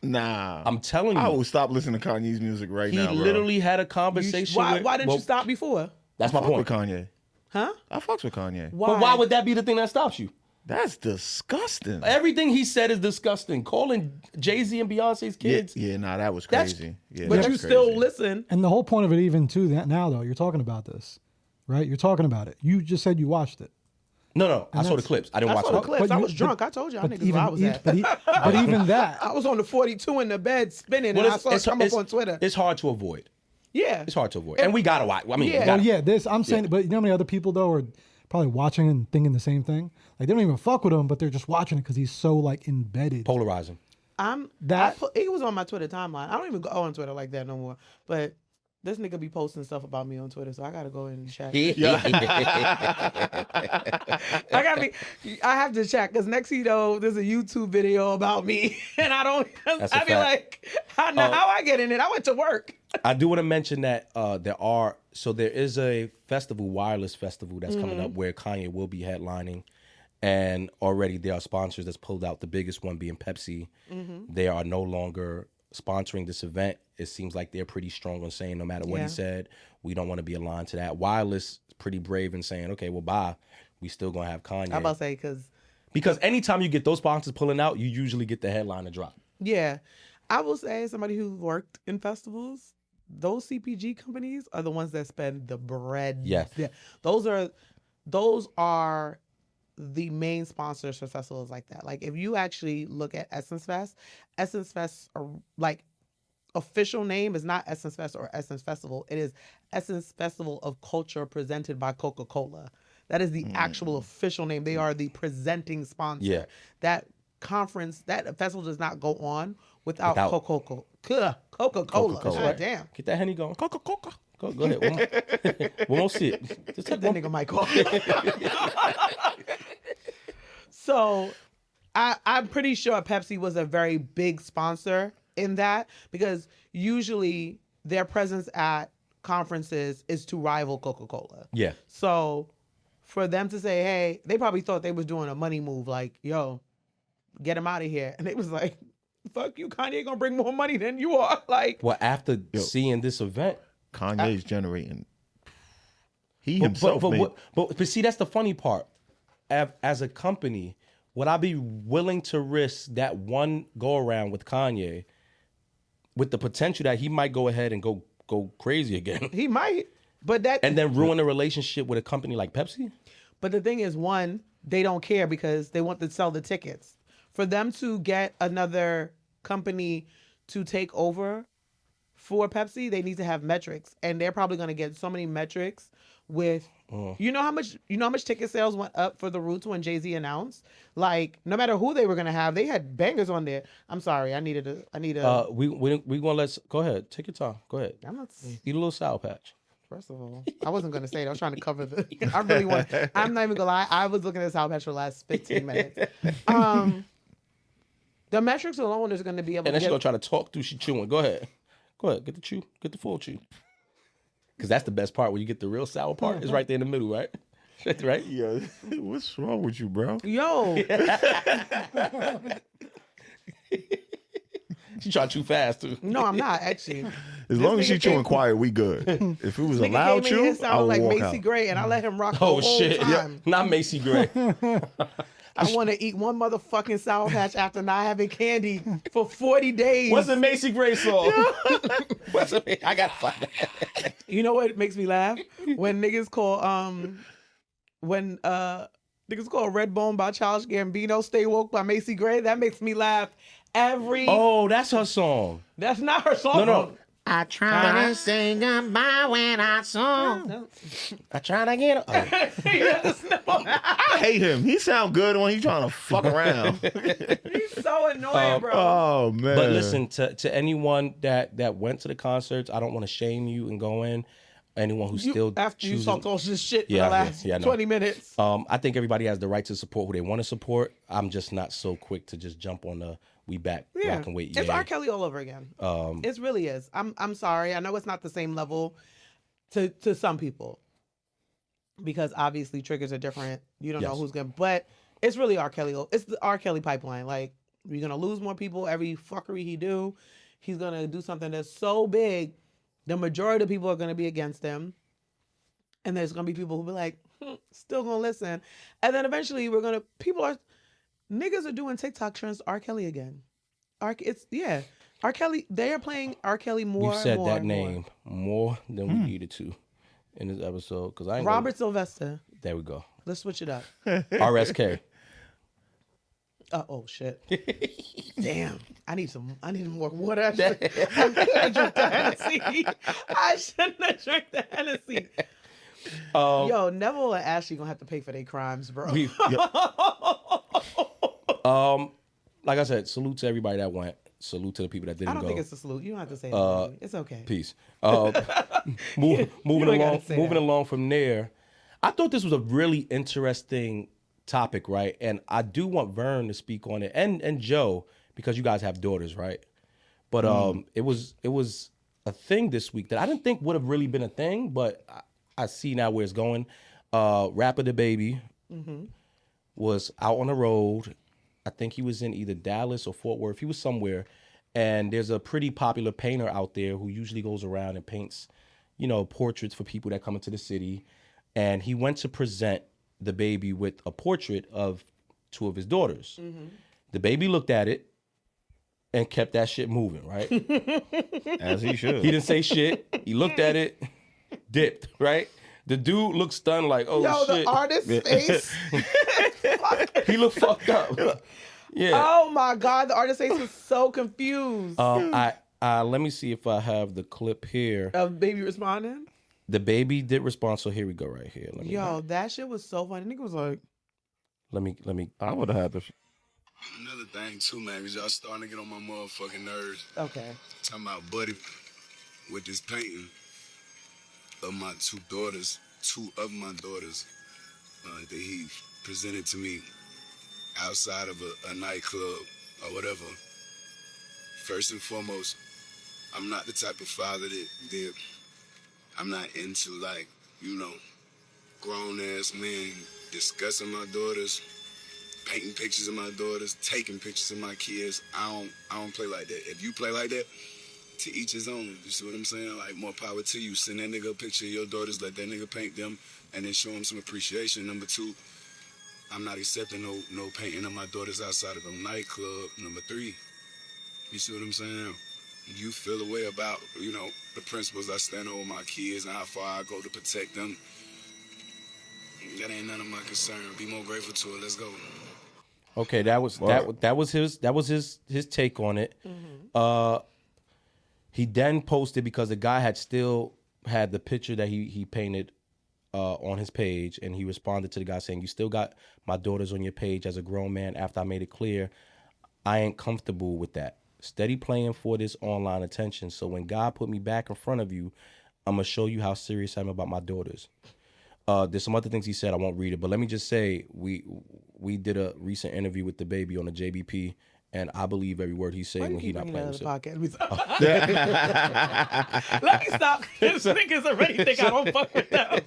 nah, I'm telling you, I will stop listening to Kanye's music right now. He literally had a conversation. Why didn't you stop before? That's my point. With Kanye, huh? I fucks with Kanye. Why? But why would that be the thing that stops you? That's disgusting. Everything he said is disgusting. Calling Jay-Z and Beyonce's kids. Yeah, that was crazy. But you still listen. And the whole point of it, even too, that now though, you're talking about this. Right, you're talking about it. You just said you watched it. No, I saw the clips. I didn't watch the it. clips. I was drunk. I told y'all niggas where I was at. But even that, I was on the 42 in the bed spinning, and I saw it come up on Twitter. It's hard to avoid. Yeah, it's hard to avoid, and we gotta watch. I mean, I'm saying, but you know how many other people though are probably watching and thinking the same thing. Like they don't even fuck with him, but they're just watching it because he's so like embedded, polarizing. He was on my Twitter timeline. I don't even go on Twitter like that no more, but. This nigga be posting stuff about me on Twitter, so I gotta go in and check. I have to check because next you know, there's a YouTube video about me, and I don't. I be like, how I get in it? I went to work. I do want to mention that there is a festival, wireless festival that's coming up where Kanye will be headlining, and already there are sponsors that's pulled out. The biggest one being Pepsi. They are no longer sponsoring this event. It seems like they're pretty strong on saying no matter what he said, we don't want to be aligned to that. Wireless is pretty brave in saying, okay, well, bye. We still gonna have Kanye. I'm about to say because anytime you get those sponsors pulling out, you usually get the headline to drop. Yeah, I will say, somebody who worked in festivals, those CPG companies are the ones that spend the bread. Yes. Yeah, those are the main sponsors for festivals like that. Like if you actually look at Essence Fest are like official name is not Essence Fest or Essence Festival. It is Essence Festival of Culture presented by Coca-Cola. That is the actual official name. They are the presenting sponsor. Yeah. That conference, that festival does not go on without Coca-Cola. God damn. Get that Henny going. Coca-Cola. Go ahead. One more sip. Just take that nigga mic off. So I'm pretty sure Pepsi was a very big sponsor in that, because usually their presence at conferences is to rival Coca-Cola. Yeah. So for them to say, hey, they probably thought they was doing a money move, like, yo, get him out of here. And they was like, fuck you, Kanye gonna bring more money than you are. Like, well, after seeing this event, Kanye's generating. He himself. But see, that's the funny part. As a company, would I be willing to risk that one go around with Kanye, with the potential that he might go ahead and go crazy again? He might, and then ruin a relationship with a company like Pepsi? But the thing is, one, they don't care because they want to sell the tickets. For them to get another company to take over for Pepsi, they need to have metrics, and they're probably going to get so many metrics with. You know how much ticket sales went up for the Roots when Jay-Z announced? Like, no matter who they were gonna have, they had bangers on there. I'm sorry, I need a. We gonna go ahead. Take your time. Go ahead. I'm not. Eat a little Sour Patch. First of all, I wasn't gonna say it. I was trying to cover the. I really want. I'm not even gonna lie. I was looking at Sour Patch for the last 15 minutes. The metrics alone is going to be able And then to she's going to try to talk through she chewing. Go ahead. Get the chew. Get the full chew. Because that's the best part. When you get the real sour part, it's right there in the middle, right? Right? Yeah. What's wrong with you, bro? Yo. She trying to chew fast, too. No, I'm not, actually. As long as she chewing quiet, we good. If it was a Nigga loud came in here chew, I sounding would like walk Macy out. Gray, and I let him rock the Oh, whole shit. time. Not Macy Gray. I want to eat one motherfucking Sour Patch after not having candy for 40 days. What's the Macy Gray song? I got to find that. You know what makes me laugh? When niggas call niggas call Redbone by Childish Gambino, Stay Woke by Macy Gray. That makes me laugh every... Oh, that's her song. That's not her song. No. I try to say goodbye when I saw. I try to get her. I hate him. He sound good when he trying to fuck around. He's so annoying, bro. Oh, man. But listen, to anyone that went to the concerts, I don't want to shame you and go in. Anyone who still after you choosing, talked all this shit for Yeah, the last yeah, I know. 20 minutes. I think everybody has the right to support who they want to support. I'm just not so quick to just jump on the we back, rock and wait. It's Yeah. R. Kelly all over again. It really is. I'm sorry. I know it's not the same level to some people because obviously triggers are different. You don't know Yes. who's gonna, but it's really R. Kelly. It's the R. Kelly pipeline. Like, we're gonna lose more people every fuckery he do. He's gonna do something that's so big, the majority of people are gonna be against him, and there's gonna be people who be like, still gonna listen, and then eventually niggas are doing TikTok trends R. Kelly again. R. Kelly. They are playing R. Kelly more. You said more, that more. name more than we needed to in this episode because I ain't Robert Sylvester. There we go. Let's switch it up. RSK. Oh shit. Damn. I need more water. I shouldn't have drank the Hennessy. I shouldn't have drank the Hennessy. Yo, Neville and Ashley gonna have to pay for their crimes, bro. Like I said, salute to everybody that went. Salute to the people that didn't I don't go. think it's a salute. You don't have to say that. It's okay. Peace. Moving ain't gotta say that. along from there, I thought this was a really interesting topic, right? And I do want Vern to speak on it and Joe, because you guys have daughters, right? But it was a thing this week that I didn't think would have really been a thing, but I see now where it's going. Rapper DaBaby was out on the road. I think he was in either Dallas or Fort Worth. He was somewhere. And there's a pretty popular painter out there who usually goes around and paints, portraits for people that come into the city. And he went to present DaBaby with a portrait of two of his daughters. DaBaby looked at it and kept that shit moving, right? As he should. He didn't say shit. He looked at it, dipped, right? The dude looked stunned like, oh, shit. The artist's face. He looked fucked up. Yeah. Oh my God, the artist's face was so confused. Let me see if I have the clip here. Of Baby responding? DaBaby did respond, so here we go right here. That shit was so funny. Nigga was like, Let me. I would have had to. Another thing too, man, is y'all starting to get on my motherfucking nerves. okay. Talking about Buddy with this painting of my two of my daughters that he presented to me outside of a nightclub or whatever. First and foremost, I'm not the type of father that I'm not into, like, grown ass men discussing my daughters, painting pictures of my daughters, taking pictures of my kids. I don't play like that. If you play like that, to each his own. You see what I'm saying? Like, more power to you. Send that nigga a picture of your daughters, let that nigga paint them, and then show him some appreciation. Number two, I'm not accepting no painting of my daughters outside of a nightclub. Number three, you see what I'm saying? You feel a way about, the principles I stand on with my kids and how far I go to protect them. That ain't none of my concern. Be more grateful to it. Let's go. Okay, that was his take on it. He then posted, because the guy still had the picture that he painted on his page, and he responded to the guy saying, "You still got my daughters on your page as a grown man after I made it clear I ain't comfortable with that. Steady playing for this online attention. So when God put me back in front of you, I'm going to show you how serious I am about my daughters." There's some other things he said. I won't read it, but let me just say we did a recent interview with DaBaby on the JBP, and I believe every word he's saying when he's not playing shit. Let me stop. These niggas already think I don't fuck with them.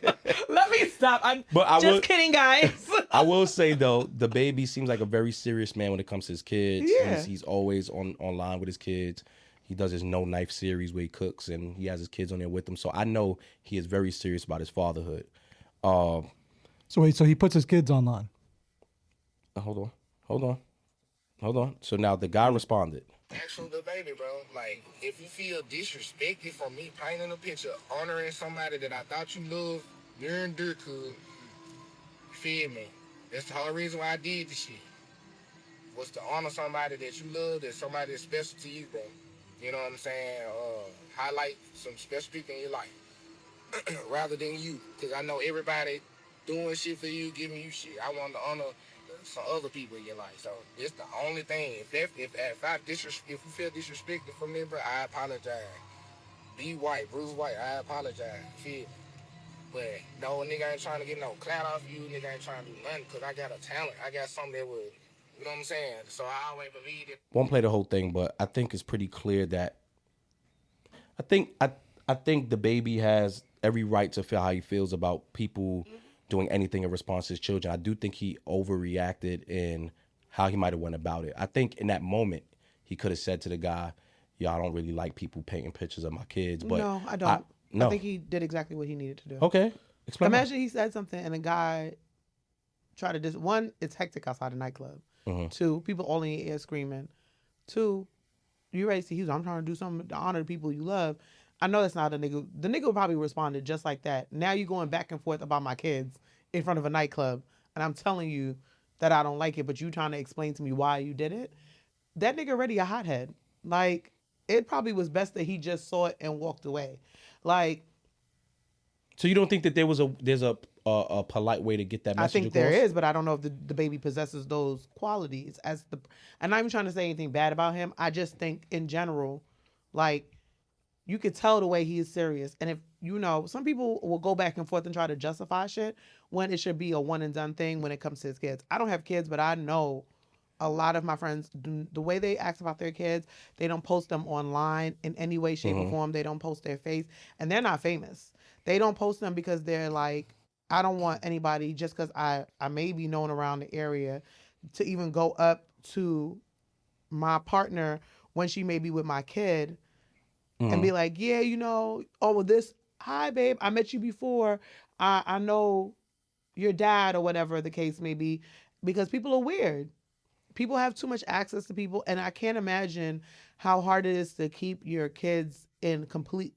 Let me stop. I'm just kidding, guys. I will say though, DaBaby seems like a very serious man when it comes to his kids. Yeah. He's always online with his kids. He does his No Knife series where he cooks and he has his kids on there with him. So I know he is very serious about his fatherhood. So wait, so he puts his kids online? Hold on. So now the guy responded. Actual DaBaby, bro. Like, if you feel disrespected for me painting a picture honoring somebody that I thought you loved during Dirkhood, feel me. That's the whole reason why I did this shit. Was to honor somebody that you love, that somebody that's special to you, bro. You know what I'm saying? Highlight some special people in your life. Rather than you. Because I know everybody doing shit for you, giving you shit. I want to honor some other people in your life. So it's the only thing. If you feel disrespected from me, bro, I apologize. Be white, Bruce White, I apologize. Feel? But no, nigga ain't trying to get no clout off you. Nigga ain't trying to do nothing because I got a talent. I got something that would, you know what I'm saying? So I always believe it. Won't play the whole thing, but I think it's pretty clear that I think DaBaby has every right to feel how he feels about people doing anything in response to his children. I do think he overreacted in how he might have went about it. I think in that moment he could have said to the guy, "Yo, I don't really like people painting pictures of my kids." But no, I don't. I think he did exactly what he needed to do. Okay, explain. Imagine he said something and a guy tried to one, it's hectic outside a nightclub. Mm-hmm. 2, people all in your ear screaming. 2, you ready to see I'm trying to do something to honor the people you love. I know that's not a nigga. The nigga would probably responded just like that. Now you going back and forth about my kids in front of a nightclub, and I'm telling you that I don't like it, but you trying to explain to me why you did it. That nigga already a hothead. Like, it probably was best that he just saw it and walked away. Like, so you don't think that there's a polite way to get that message I think across? there is, but I don't know if the baby possesses those qualities. And I'm not even trying to say anything bad about him. I just think in general, like, you could tell the way he is serious. And if, you know, some people will go back and forth and try to justify shit when it should be a one and done thing when it comes to his kids. I don't have kids, but I know a lot of my friends, the way they ask about their kids, they don't post them online in any way, shape, or form. They don't post their face. And they're not famous. They don't post them because they're like, I don't want anybody, just because I may be known around the area, to even go up to my partner when she may be with my kid and be like, yeah, you know, oh, well, this, hi, babe, I met you before. I know your dad, or whatever the case may be, because people are weird. People have too much access to people, and I can't imagine how hard it is to keep your kids in complete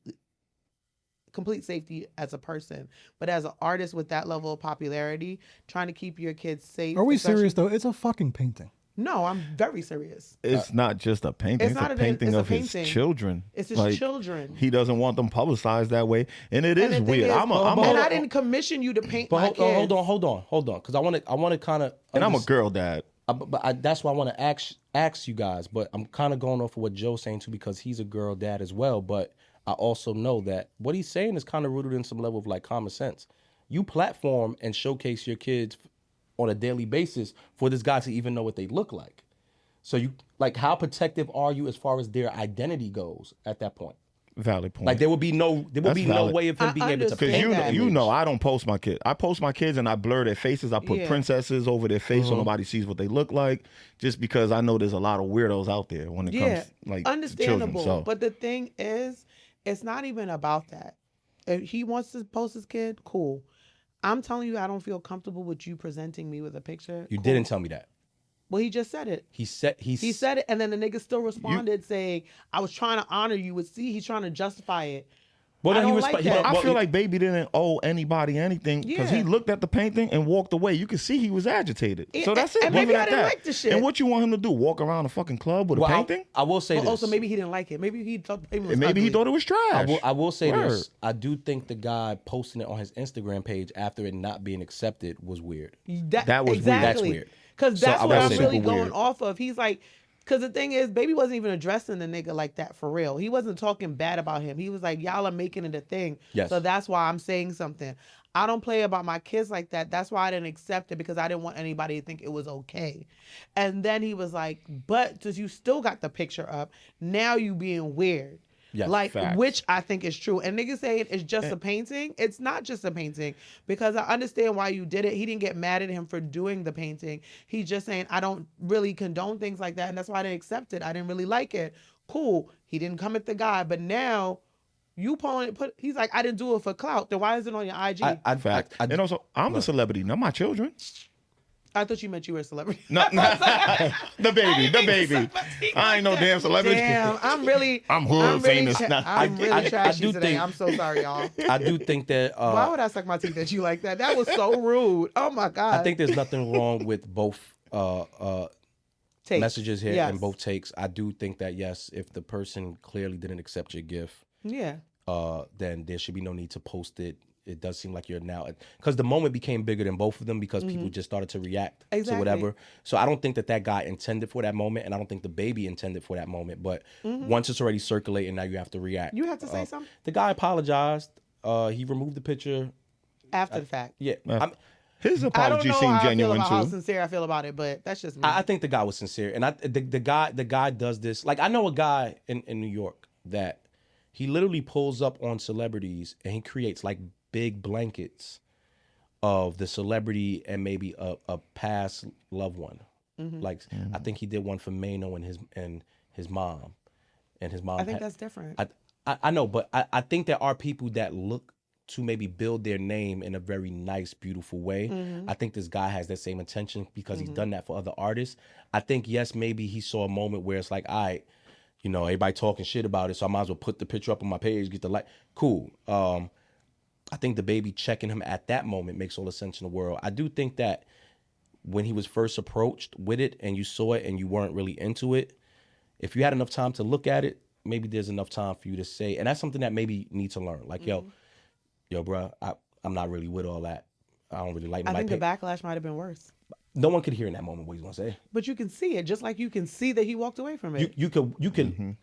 safety as a person. But as an artist with that level of popularity, trying to keep your kids safe. Are we serious though? It's a fucking painting. No, I'm very serious. It's not just a painting. It's a painting of his children. It's his children. He doesn't want them publicized that way, and it is weird. I didn't commission you to paint my kids. Hold on, because I want to kind of. And I'm a girl dad. That's why I want to ask you guys. But I'm kind of going off of what Joe's saying too, because he's a girl dad as well. But I also know that what he's saying is kind of rooted in some level of like common sense. You platform and showcase your kids on a daily basis for this guy to even know what they look like. So you, like, how protective are you as far as their identity goes at that point? Valid point. Like, there would be no way of him being able to paint because you know I don't post my kids. I post my kids and I blur their faces. I put princesses over their face so nobody sees what they look like, just because I know there's a lot of weirdos out there when it comes like understandable. To children. So. But the thing is, it's not even about that. If he wants to post his kid, cool. I'm telling you, I don't feel comfortable with you presenting me with a picture. You didn't tell me that. Well, he just said it. He said it, and then the nigga still responded saying, "I was trying to honor you." He's trying to justify it. Well, I feel like Baby didn't owe anybody anything because he looked at the painting and walked away. You could see he was agitated. So that's it. And maybe I didn't like the shit. And what you want him to do? Walk around a fucking club with a painting? I will say this. Also, maybe he didn't like it. Maybe he thought the painting was maybe ugly. he thought it was trash. I will say this. I do think the guy posting it on his Instagram page after it not being accepted was weird. That was weird. That's weird. Because that's what I'm really going off of. He's like, Because the thing is, Baby wasn't even addressing the nigga like that for real. He wasn't talking bad about him. He was like, y'all are making it a thing. Yes. So that's why I'm saying something. I don't play about my kids like that. That's why I didn't accept it, because I didn't want anybody to think it was okay. And then he was like, but since you still got the picture up, now you being weird. Yes, like, facts. which I think is true. And niggas saying it's just a painting. It's not just a painting, because I understand why you did it. He didn't get mad at him for doing the painting. He's just saying, I don't really condone things like that. And that's why I didn't accept it. I didn't really like it. Cool. He didn't come at the guy. But now you he's like, I didn't do it for clout. Then why is it on your IG? Fact. And also, I'm a celebrity, not my children. I thought you meant you were a celebrity. No, DaBaby. I ain't no damn celebrity. Damn, I'm hood famous. I'm really trashy do today. think- I'm so sorry, y'all. I do think that Why would I suck my teeth at you like that? That was so rude. Oh my God. I think there's nothing wrong with both Takes. messages here Yes. and both takes. I do think that yes, if the person clearly didn't accept your gift, Yeah. then there should be no need to post it. It does seem like you're now, because the moment became bigger than both of them, because people just started to react to whatever. So I don't think that guy intended for that moment, and I don't think DaBaby intended for that moment. But once it's already circulating, now you have to react. You have to say something The guy apologized. He removed the picture. after the fact. Yeah, His I don't apology know seemed how genuine I feel about how too. sincere I feel about it, but that's just me. I think the guy was sincere, and the guy does this. Like, I know a guy in New York that he literally pulls up on celebrities and he creates like big blankets of the celebrity and maybe a past loved one. Like I think he did one for Mano and his mom, and his mom. I think that's different. I know, but I think there are people that look to maybe build their name in a very nice, beautiful way. I think this guy has that same intention because he's done that for other artists. I think, yes, maybe he saw a moment where it's like, all right, you know, everybody talking shit about it, so I might as well put the picture up on my page, get the like. Cool. I think DaBaby checking him at that moment makes all the sense in the world. I do think that when he was first approached with it and you saw it and you weren't really into it, if you had enough time to look at it, maybe there's enough time for you to say, and that's something that maybe you need to learn. Like, yo, bro, I'm not really with all that. I don't really like. I think the backlash might have been worse. No one could hear in that moment what he's gonna say. But you can see it, just like you can see that he walked away from it. You can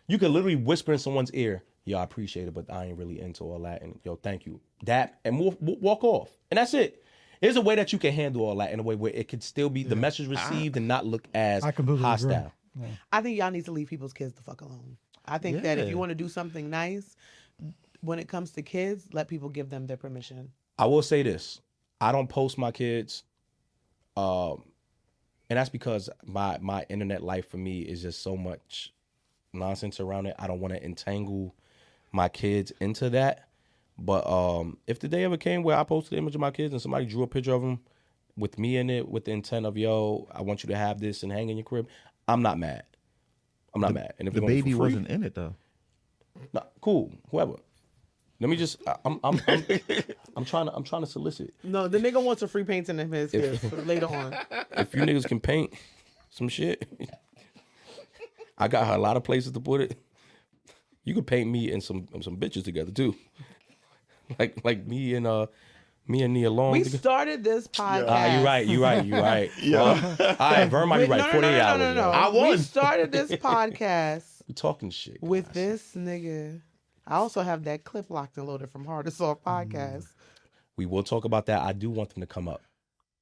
literally whisper in someone's ear, "Yo, I appreciate it, but I ain't really into all that." And yo, thank you. That and walk off, and that's it. There's a way that you can handle all that in a way where it could still be the message received and not look as hostile. Agree. I think y'all need to leave people's kids the fuck alone. I think that if you want to do something nice, when it comes to kids, let people give them their permission. I will say this: I don't post my kids, and that's because my internet life for me is just so much nonsense around it. I don't want to entangle my kids into that. But if the day ever came where I posted an image of my kids and somebody drew a picture of them with me in it with the intent of, yo, I want you to have this and hang in your crib, I'm not mad. I'm not mad. And if DaBaby wasn't in it though. Nah, cool, whoever. Let me just. I'm trying to solicit. No, the nigga wants a free painting of his kids for later on. If you niggas can paint some shit, I got a lot of places to put it. You could paint me and some bitches together too. Like me and Nia Long. We started this podcast. You're right. Yeah. All right, Vern might be right. 48 hours. No. I won. We started this podcast You talking shit. with guys. this nigga. I also have that clip locked and loaded from Hard to Soft podcast. We will talk about that. I do want them to come up.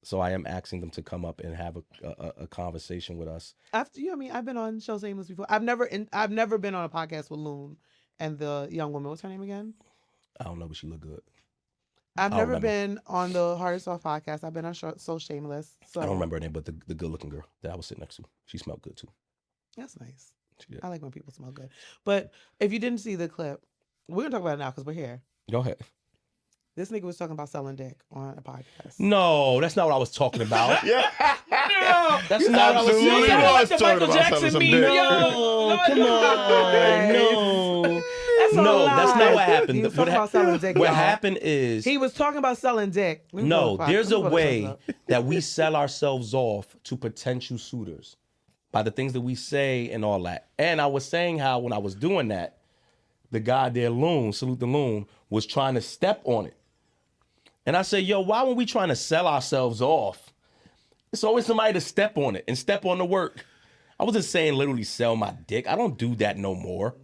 So I am asking them to come up and have a conversation with us. After you, I mean, I've been on Show Shameless before. I've never been on a podcast with Loon and the young woman. What's her name again? I don't know, but she look good. I've I don't never remember. been on the Hard to Soft podcast. I've been on So Shameless. So I don't remember her name, but the good looking girl that I was sitting next to, she smelled good too. That's nice. She did. I like when people smell good. But if you didn't see the clip, we're gonna talk about it now because we're here. Go ahead. This nigga was talking about selling dick on a podcast. No, that's not what I was talking about. No, That's not what I was Absolutely saying. was talking about selling some dick. No, come on. No. That's not what happened. He was talking about selling dick. What y'all. happened is He was talking about selling dick. Let me no, pull the there's a let me pull the way clips up. that we sell ourselves off to potential suitors by the things that we say and all that. And I was saying how when I was doing that, the guy there, Loon, salute the Loon, was trying to step on it. And I said, yo, why when we trying to sell ourselves off, it's always somebody to step on it and step on the work. I wasn't saying literally sell my dick. I don't do that no more.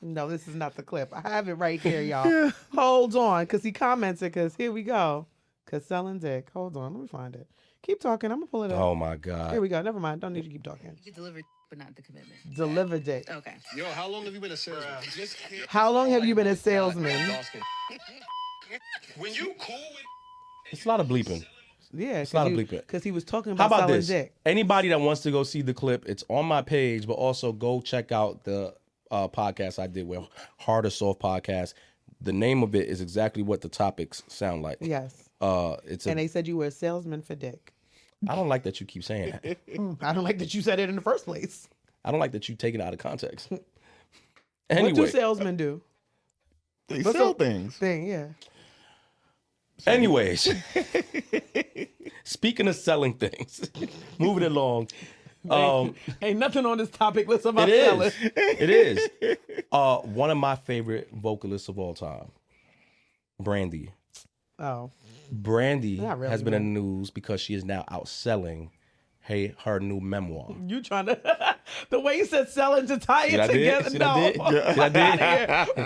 No, this is not the clip. I have it right here, y'all. Hold on, because he commented, because here we go. Because selling dick. Hold on, let me find it. Keep talking. I'm going to pull it up. Oh, my God. Here we go. Never mind. Don't need to keep talking. You deliver, but not the commitment. Deliver dick. Okay. Yo, how long have you been a salesman? How long have you been a salesman? When you cool with... It's a lot of bleeping. Yeah, It's a lot of bleeping. because he was talking How about about selling this? dick. Anybody that wants to go see the clip, it's on my page, but also go check out the podcast I did with Hard or Soft Podcast. The name of it is exactly what the topics sound like. Yes. And they said you were a salesman for dick. I don't like that you keep saying that. I don't like that you said it in the first place. I don't like that you take it out of context. What Anyway, do salesmen do? They What's sell up? things. Yeah. anyways, speaking of selling things, moving along. Ain't nothing on this topic list about It selling. is. It is. One of my favorite vocalists of all time, Brandy. Oh. Brandy Not really, has been in man. the news because she is now outselling her new memoir. You trying to... the way you said selling to tie See it what I did? together. See No. what I did? See what I did?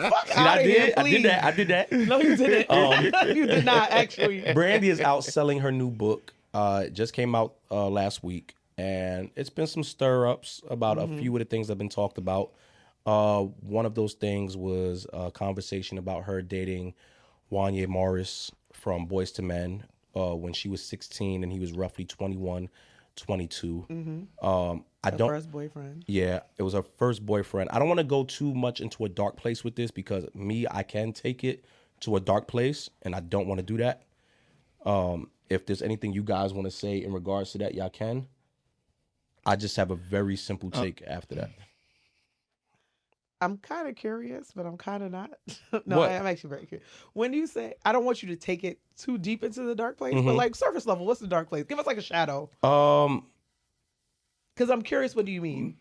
Fuck See what out I of here, did? I please. did that. I did that. No, you didn't. You did not, actually. Brandy is out selling her new book. It just came out last week, and it's been some stir-ups about a few of the things that have been talked about. One of those things was a conversation about her dating Kanye Morris from Boyz II Men when she was 16 and he was roughly 21, 22. First boyfriend. Yeah, it was her first boyfriend. I don't want to go too much into a dark place with this because I can take it to a dark place, and I don't want to do that. If there's anything you guys want to say in regards to that, y'all can. I just have a very simple take after that. I'm kind of curious, but I'm kind of not. No, What? I'm actually very curious. When you say, I don't want you to take it too deep into the dark place, but like surface level, what's the dark place? Give us like a shadow. Because I'm curious, what do you mean?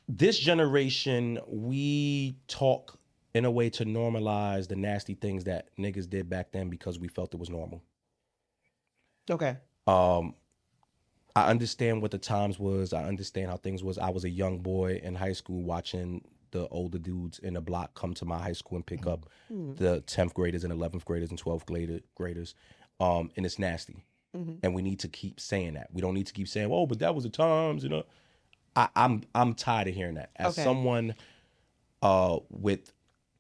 This generation, we talk in a way to normalize the nasty things that niggas did back then because we felt it was normal. Okay. I understand what the times was. I understand how things was. I was a young boy in high school watching the older dudes in the block come to my high school and pick up the 10th graders and 11th graders and 12th graders. And it's nasty. And we need to keep saying that. We don't need to keep saying, oh, but that was the times, you know. I'm tired of hearing that. As someone with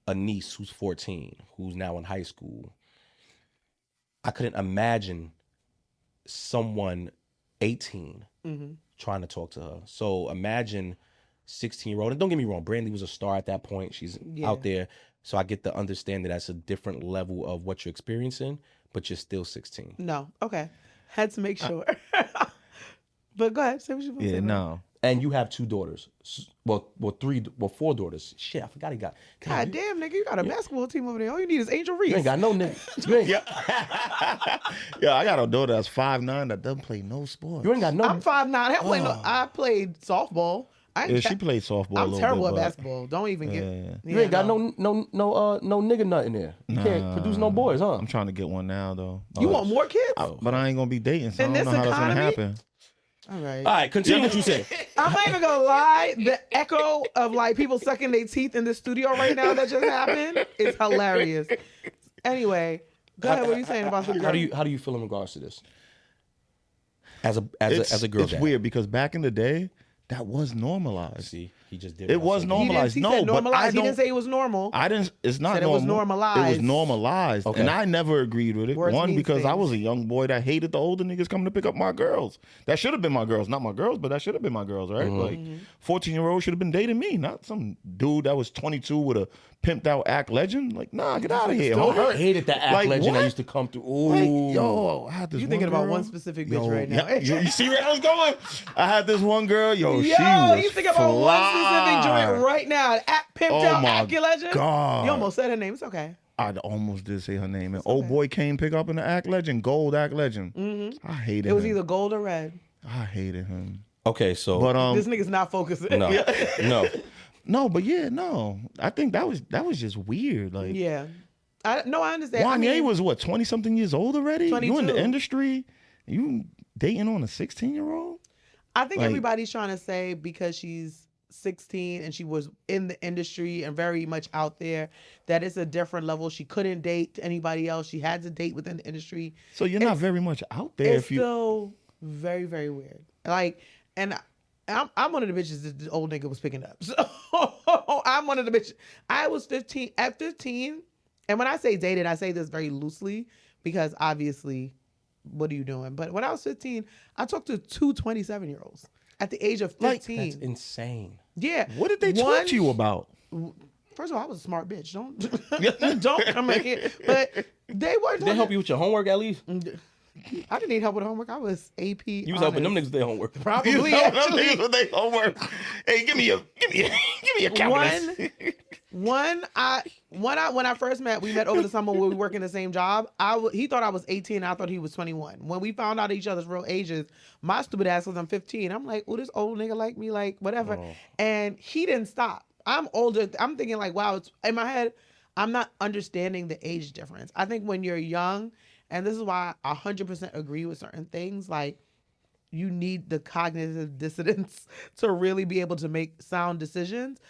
a niece who's 14, who's now in high school, I couldn't imagine someone 18 trying to talk to her. So imagine 16-year-old, and don't get me wrong, Brandy was a star at that point. She's out there. So I get the understanding that's a different level of what you're experiencing, but you're still 16. No. Okay. Had to make sure. But go ahead. Say what you want to say. Yeah, no. And you have 2 daughters. Well, 4 daughters. Shit, I forgot he got. God damn, nigga, you got a basketball team over there. All you need is Angel Reese. You ain't got no nigga. You ain't, Yeah, I got a daughter that's 5'9" that doesn't play no sports. you ain't got no. I'm 5'9". I played softball. Yeah, she played softball. I'm terrible at but basketball. Don't even get. You ain't got no nigga nut in there. You can't produce no boys, huh? I'm trying to get one now though. You want more kids? But I ain't gonna be dating, so In I don't this know how that's gonna economy? happen. All right. All right, continue what you said. I'm not even gonna lie. The echo of like people sucking their teeth in the studio right now that just happened is hilarious. Anyway, go ahead. What are you saying about the girl? How do you feel in regards to this? As a girl, It's weird because back in the day, that was normalized. See, he just did. It was normalized. He No, said but normalized. I He didn't don't. say it was normal. I didn't. It's not Said it normal. was normalized. It was normalized, Okay. and I never agreed with it. Words One, mean because I things. was a young boy that hated the older niggas coming to pick up my girls. That should have been my girls, not my girls, but that should have been my girls, right? Like, 14-year-old should have been dating me, not some dude that was 22 with a pimped out act legend. Like, nah, get out of here. I hated that act Like, legend that what? used to come through. Ooh. Like, yo, I had this. You one thinking about girl. one specific bitch right now? Yeah, you see where I was going? I had this one girl. Yo, she Yo, was you think about one specific joint right now? Pimped out my Act Legend. God. You almost said her name. It's okay. I almost did say her name. And old boy came pick up in the Act Legend, Gold Act Legend. I hated him. It was either gold or red. I hated him. Okay, so But This nigga's not focusing. no, no. no, but yeah, no. I think that was just weird. Like, Yeah. I understand. Kanye was what, 20-something years old already? You in the 22. industry? You dating on a 16-year-old? I think Like- everybody's trying to say because she's 16 and she was in the industry and very much out there that it's a different level. She couldn't date anybody else. She had to date within the industry. So you're not very much out there It's if you. still very, very weird. Like, and I'm one of the bitches that the old nigga was picking up. So I'm one of the bitches. I was 15. At 15, and when I say dated, I say this very loosely because obviously, what are you doing? But when I was 15, I talked to two 27-year-olds at the age of 15. That's insane. Yeah. What did they talk to you about? First of all, I was a smart bitch. Don't come in here. But they weren't. Did they help you with your homework at least? I didn't need help with homework. I was AP. You was helping them niggas with their homework. Probably actually. With their homework. Hey, give me a calculus. When I first met, we met over the summer where we work in the same job. He thought I was 18. I thought he was 21. When we found out each other's real ages, my stupid ass was I'm 15. I'm like, oh, this old nigga like me, like whatever. And he didn't stop. I'm older. I'm thinking like, wow. It's in my head. I'm not understanding the age difference. I think when you're young, and this is why I 100% agree with certain things, like you need the cognitive dissonance to really be able to make sound decisions.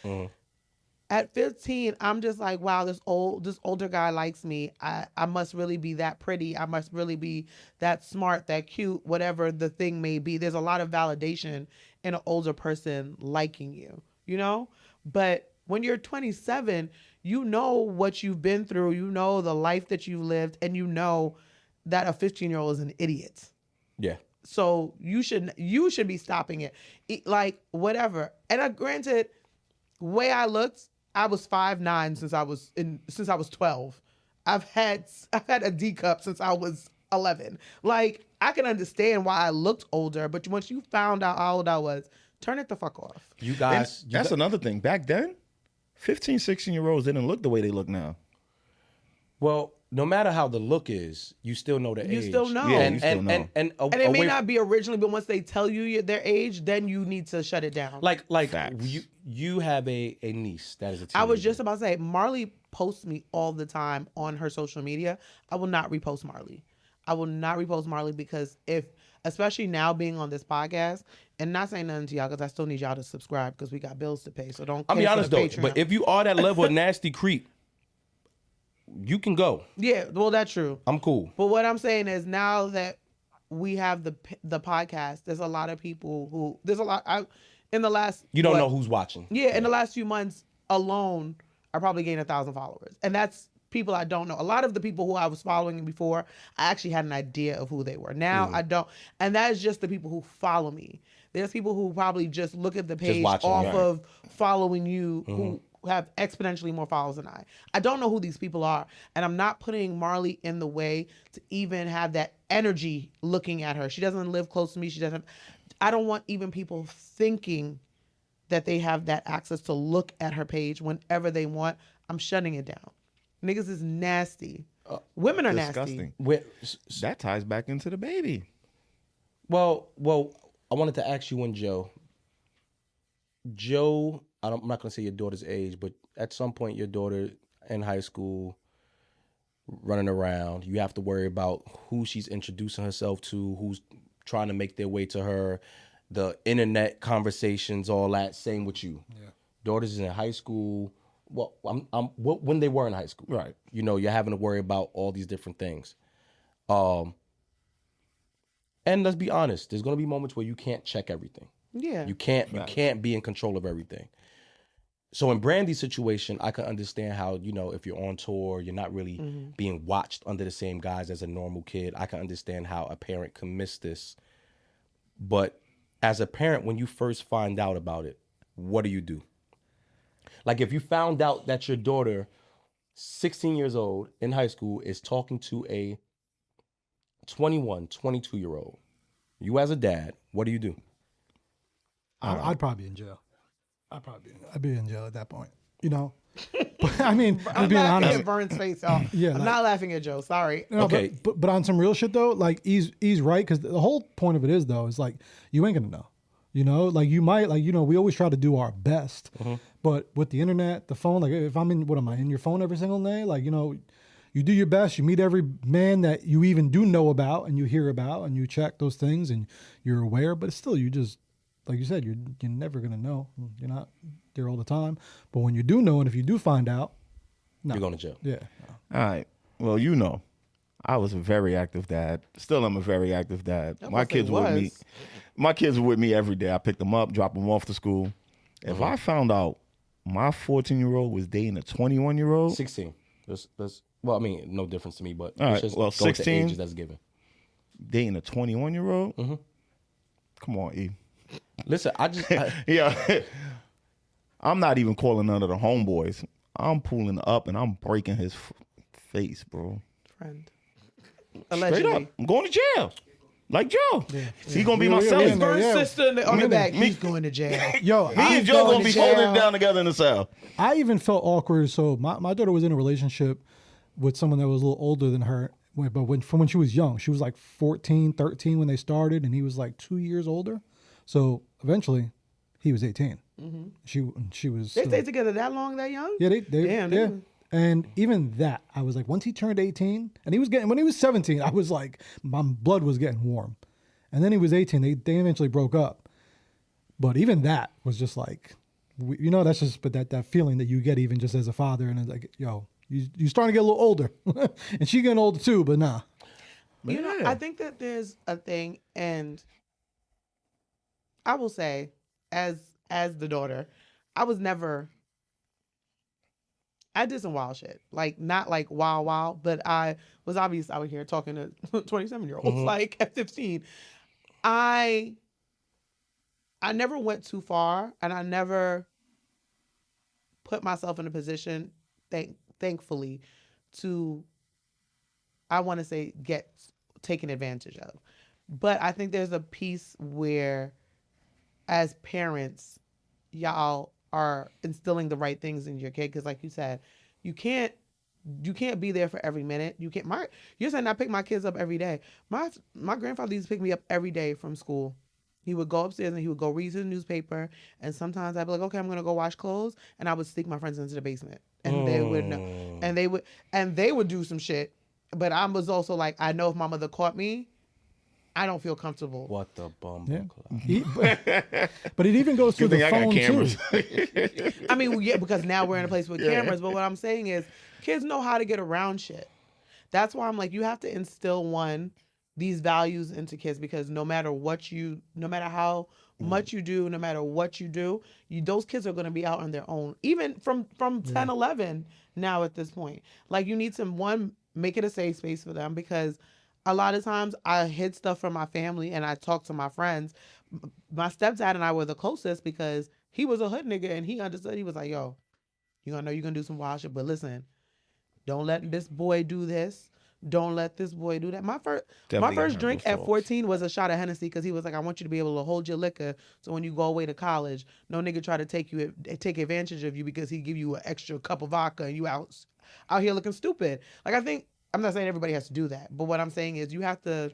At 15, I'm just like, wow, this older guy likes me. I must really be that pretty. I must really be that smart, that cute, whatever the thing may be. There's a lot of validation in an older person liking you, you know? But when you're 27, you know what you've been through. You know the life that you've lived, and you know that a 15-year-old is an idiot. Yeah. So you should be stopping it. Like, whatever. And granted, way I looked, I was 5'9" since I was 12. I've had a D cup since I was 11. Like, I can understand why I looked older, but once you found out how old I was, turn it the fuck off. You guys. That's another thing. Back then, 15, 16-year-olds didn't look the way they look now. Well, no matter how the look is, you still know the age. You still know. Yeah, And you still know. and it may not be originally, but once they tell you their age, then you need to shut it down. like Facts. you have a niece that is a teenager. I was just about to say, Marley posts me all the time on her social media. I will not repost Marley. I will not repost Marley because especially now being on this podcast, and not saying nothing to y'all because I still need y'all to subscribe because we got bills to pay. So don't. I'll be honest though, Patreon. but if you are that level of nasty creep, you can go. Yeah, well, that's true. I'm cool. But what I'm saying is now that we have the podcast, there's a lot of people who in the last You don't know who's watching. Yeah, in the last few months alone, I probably gained 1,000 followers, and that's people I don't know. A lot of the people who I was following before, I actually had an idea of who they were. Now I don't, and that is just the people who follow me. There's people who probably just look at the page watching, off right. of following you who have exponentially more followers than I. I don't know who these people are, and I'm not putting Marley in the way to even have that energy looking at her. She doesn't live close to me. I don't want even people thinking that they have that access to look at her page whenever they want. I'm shutting it down. Niggas is nasty. Women are Disgusting. nasty. That ties back into DaBaby. Well, I wanted to ask you and Joe. Joe, I'm not going to say your daughter's age, but at some point your daughter in high school, running around, you have to worry about who she's introducing herself to, who's trying to make their way to her, the internet conversations, all that. Same with you. Yeah. Daughters in high school. Well, when they were in high school, Right. You know, you're having to worry about all these different things. And let's be honest, there's going to be moments where you can't check everything. Yeah. You can't be in control of everything. So in Brandy's situation, I can understand how, you know, if you're on tour, you're not really being watched under the same guise as a normal kid. I can understand how a parent can miss this. But as a parent, when you first find out about it, what do you do? Like if you found out that your daughter, 16 years old in high school, is talking to a 21, 22-year-old, you as a dad, what do you do? I'd probably be in jail. I'd be in jail at that point. You know, but I mean, I'm being laughing honest. at Vern's face, y'all. Yeah, I'm not laughing at Joe. Sorry. No, Okay. but on some real shit though, like he's right, because the whole point of it is though is like you ain't gonna know. You know, like you might, like, you know, we always try to do our best, but with the internet, the phone, like if I'm in, what am I in your phone every single day? Like, you know, you do your best. You meet every man that you even do know about and you hear about, and you check those things and you're aware. But still, you just, like you said, you're never gonna know. You're not there all the time. But when you do know, and if you do find out, no. You're going to jail. Yeah. All right. Well, you know, I was a very active dad. Still, I'm a very active dad. My kids were with me. My kids were with me every day. I picked them up, dropped them off to school. If I found out my 14-year-old was dating a 21-year-old, 16. That's well, I mean, no difference to me, but all right, just well, go to 16 ages that's given. dating a 21-year-old. Come on, E. Listen, Yeah, I'm not even calling none of the homeboys. I'm pulling up and I'm breaking his face, bro. Friend. Straight Allegedly. up, I'm going to jail. Like Joe. He gonna be my Yeah, celly. yeah, His first yeah. sister on the back. He's going to jail. Yo, Me and Joe gonna be holding it down together in the cell. I even felt awkward. So my daughter was in a relationship with someone that was a little older than her, from when she was young. She was like 14, 13 when they started, and he was like 2 years older. So eventually, he was 18. She was. They stayed together that long, that young? Yeah, Damn, yeah. they- And even that, I was like, once he turned 18, and when he was 17, I was like, my blood was getting warm. And then he was 18. They eventually broke up. But even that was just like, that's just that feeling that you get even just as a father, and it's like, yo, you starting to get a little older, and she getting older too. But nah. You know, I think that there's a thing, and I will say, as the daughter, I did some wild shit. Like, not like wild, but I was obviously out here talking to 27-year-olds, like at 15. I never went too far, and I never put myself in a position, thankfully, to, I want to say, get taken advantage of. But I think there's a piece where, as parents, y'all are instilling the right things in your kid, because like you said, you can't be there for every minute. You can't. You're saying I pick my kids up every day. My grandfather used to pick me up every day from school. He would go upstairs and he would go read his newspaper, and sometimes I'd be like, okay, I'm gonna go wash clothes, and I would sneak my friends into the basement, and they would know, and they would do some shit. But I was also like, I know if my mother caught me, I don't feel comfortable. What the bum? But it even goes through the phone too. I mean, yeah, because now we're in a place with cameras. But what I'm saying is, kids know how to get around shit. That's why I'm like, you have to instill these values into kids, because no matter how much you do, no matter what you do, those kids are going to be out on their own. Even from 10, 11 now at this point. Like, you need to, make it a safe space for them, because a lot of times I hid stuff from my family and I talked to my friends. My stepdad and I were the closest because he was a hood nigga and he understood. He was like, yo, you're going to do some wild shit, but listen, don't let this boy do this. Don't let this boy do that. My first drink at 14 was a shot of Hennessy, because he was like, I want you to be able to hold your liquor, so when you go away to college, no nigga try to take advantage of you because he give you an extra cup of vodka and you out here looking stupid. Like, I think, I'm not saying everybody has to do that, but what I'm saying is you have to,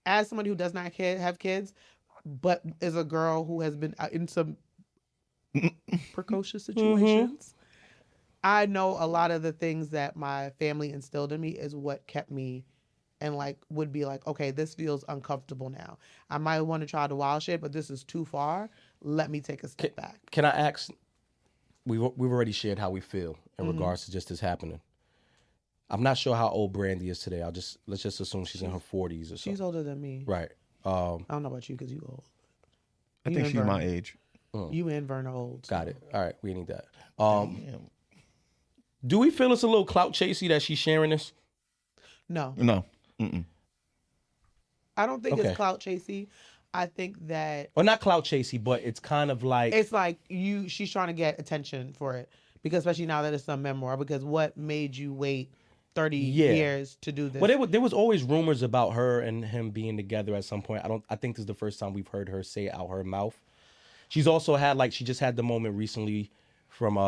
as somebody who does not have kids, but is a girl who has been in some precocious situations, I know a lot of the things that my family instilled in me is what kept me, and like would be like, okay, this feels uncomfortable now. I might want to try the wild shit, but this is too far. Let me take a step back. Can I ask? We've already shared how we feel in regards to just this happening. I'm not sure how old Brandy is today. Let's just assume she's in her 40s or so. She's older than me. Right. I don't know about you because you old. I think she's my age. You and Vern are old. Got it. All right. We need that. Do we feel it's a little clout chasey that she's sharing this? No. Mm-mm. I don't think it's clout chasey. I think that... Or not clout chasey, but it's kind of like... It's like she's trying to get attention for it. Because especially now that it's some memoir. Because what made you wait 30 years to do this? Well, there was always rumors about her and him being together at some point. I think this is the first time we've heard her say it out her mouth. She's also had, she just had the moment recently from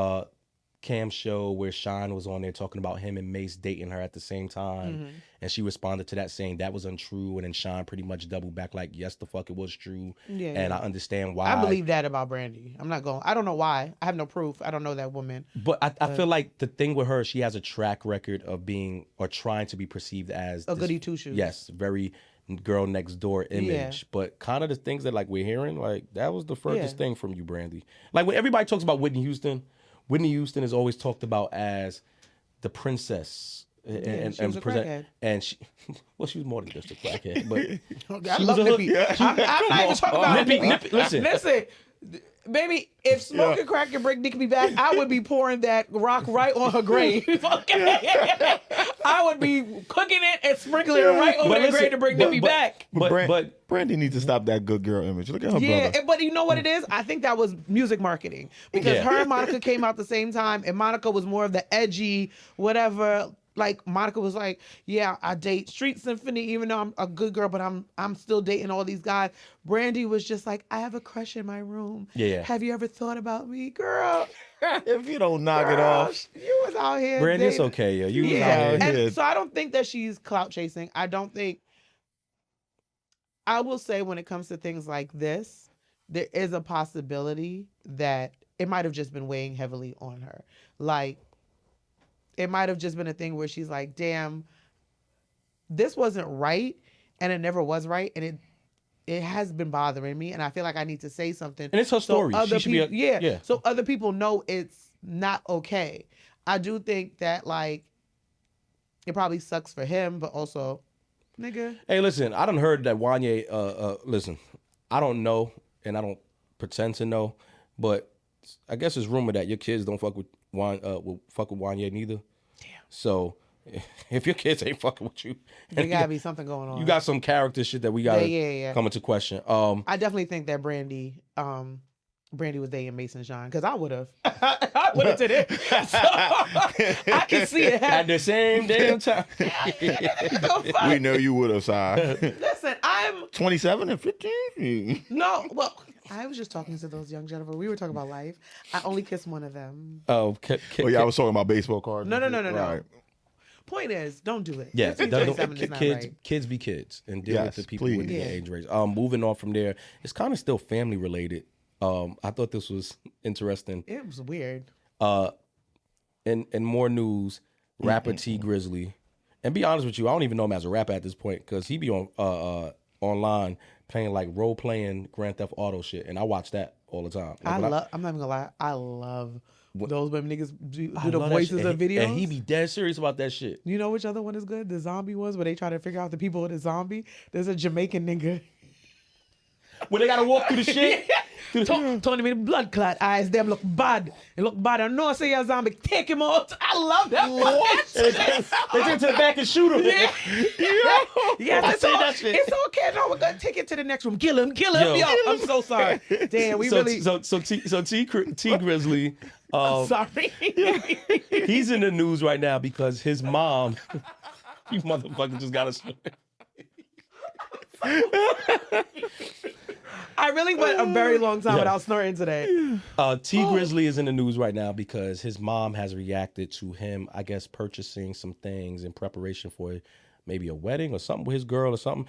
cam show where Sean was on there talking about him and Mace dating her at the same time. And she responded to that saying that was untrue. And then Sean pretty much doubled back like, yes, the fuck it was true. Yeah, and I understand why. I believe that about Brandy. I don't know why. I have no proof. I don't know that woman. But I feel like the thing with her, she has a track record of being or trying to be perceived as A goody two-shoes. Yes, very girl next door image. Yeah. But kind of the things that like we're hearing, like that was the furthest thing from you, Brandy. Like when everybody talks about Whitney Houston is always talked about as the princess. And she was a crackhead. And she, well, she was more than just a crackhead, but I love Nippy. I'm not even talking about Nippy. Listen, baby, if smoking crack can bring Nippy back, I would be pouring that rock right on her grave. Okay? I would be cooking it and sprinkling it right over her grave to bring Nippy back. But Brandy needs to stop that good girl image. Look at her brother. But you know what it is? I think that was music marketing because her and Monica came out the same time, and Monica was more of the edgy, whatever. Like Monica was like, yeah, I date Street Symphony, even though I'm a good girl, but I'm still dating all these guys. Brandy was just like, I have a crush in my room. Yeah. Have you ever thought about me, girl? If you don't knock it off, you was out here. Brandy, it's dating. okay, yo. You was Yeah. out here. And so I don't think that she's clout chasing. I will say when it comes to things like this, there is a possibility that it might have just been weighing heavily on her. Like, it might have just been a thing where she's like, damn, this wasn't right, and it never was right, and it has been bothering me, and I feel like I need to say something. And it's her story. So Yeah. So other people know it's not okay. I do think that, like, it probably sucks for him, but also, nigga. Hey, listen, I done heard that Wanye, listen, I don't know, and I don't pretend to know, but I guess it's rumored that your kids don't fuck with Wanye neither. Damn. So if your kids ain't fucking with you, There gotta be something going on. you got some character shit that we gotta come into question. I definitely think that Brandy was dating Mason Sean, because I would have. I would have today. So, I can see it happen. At the same damn time. we know you would have, Si. Listen, I'm 27 and 15. no. Well, I was just talking to those young gentlemen. We were talking about life. I only kissed one of them. Oh, I was talking about baseball cards. No. Right. Point is, don't do it. Yeah, 15, 27 is not right. kids be kids and deal with Yes, the people please. with the age range. Moving on from there, it's kind of still family related. I thought this was interesting. It was weird. In more news, rapper Tee Grizzley, and be honest with you, I don't even know him as a rapper at this point because he be on online playing like role playing Grand Theft Auto shit, and I watch that all the time. Like, I'm not even gonna lie. I love those when niggas do I the love that voices shit. of videos. And he be dead serious about that shit. You know which other one is good? The zombie ones where they try to figure out the people with a zombie. There's a Jamaican nigga. When they gotta walk through the shit. Tony made blood clot eyes. Them look bad. It look bad. I know I say you're a zombie. Take him out. I love that. They take it to the back and shoot him. Yeah, say that shit. It's okay. No, we're gonna take it to the next room. Kill him. Yo, I'm so sorry. Damn, we really. So Tee Grizzley. I'm sorry. He's in the news right now because his mom. You motherfucker just got us. I really went a very long time without snorting today. Tee Grizzley is in the news right now because his mom has reacted to him, I guess, purchasing some things in preparation for maybe a wedding or something with his girl or something.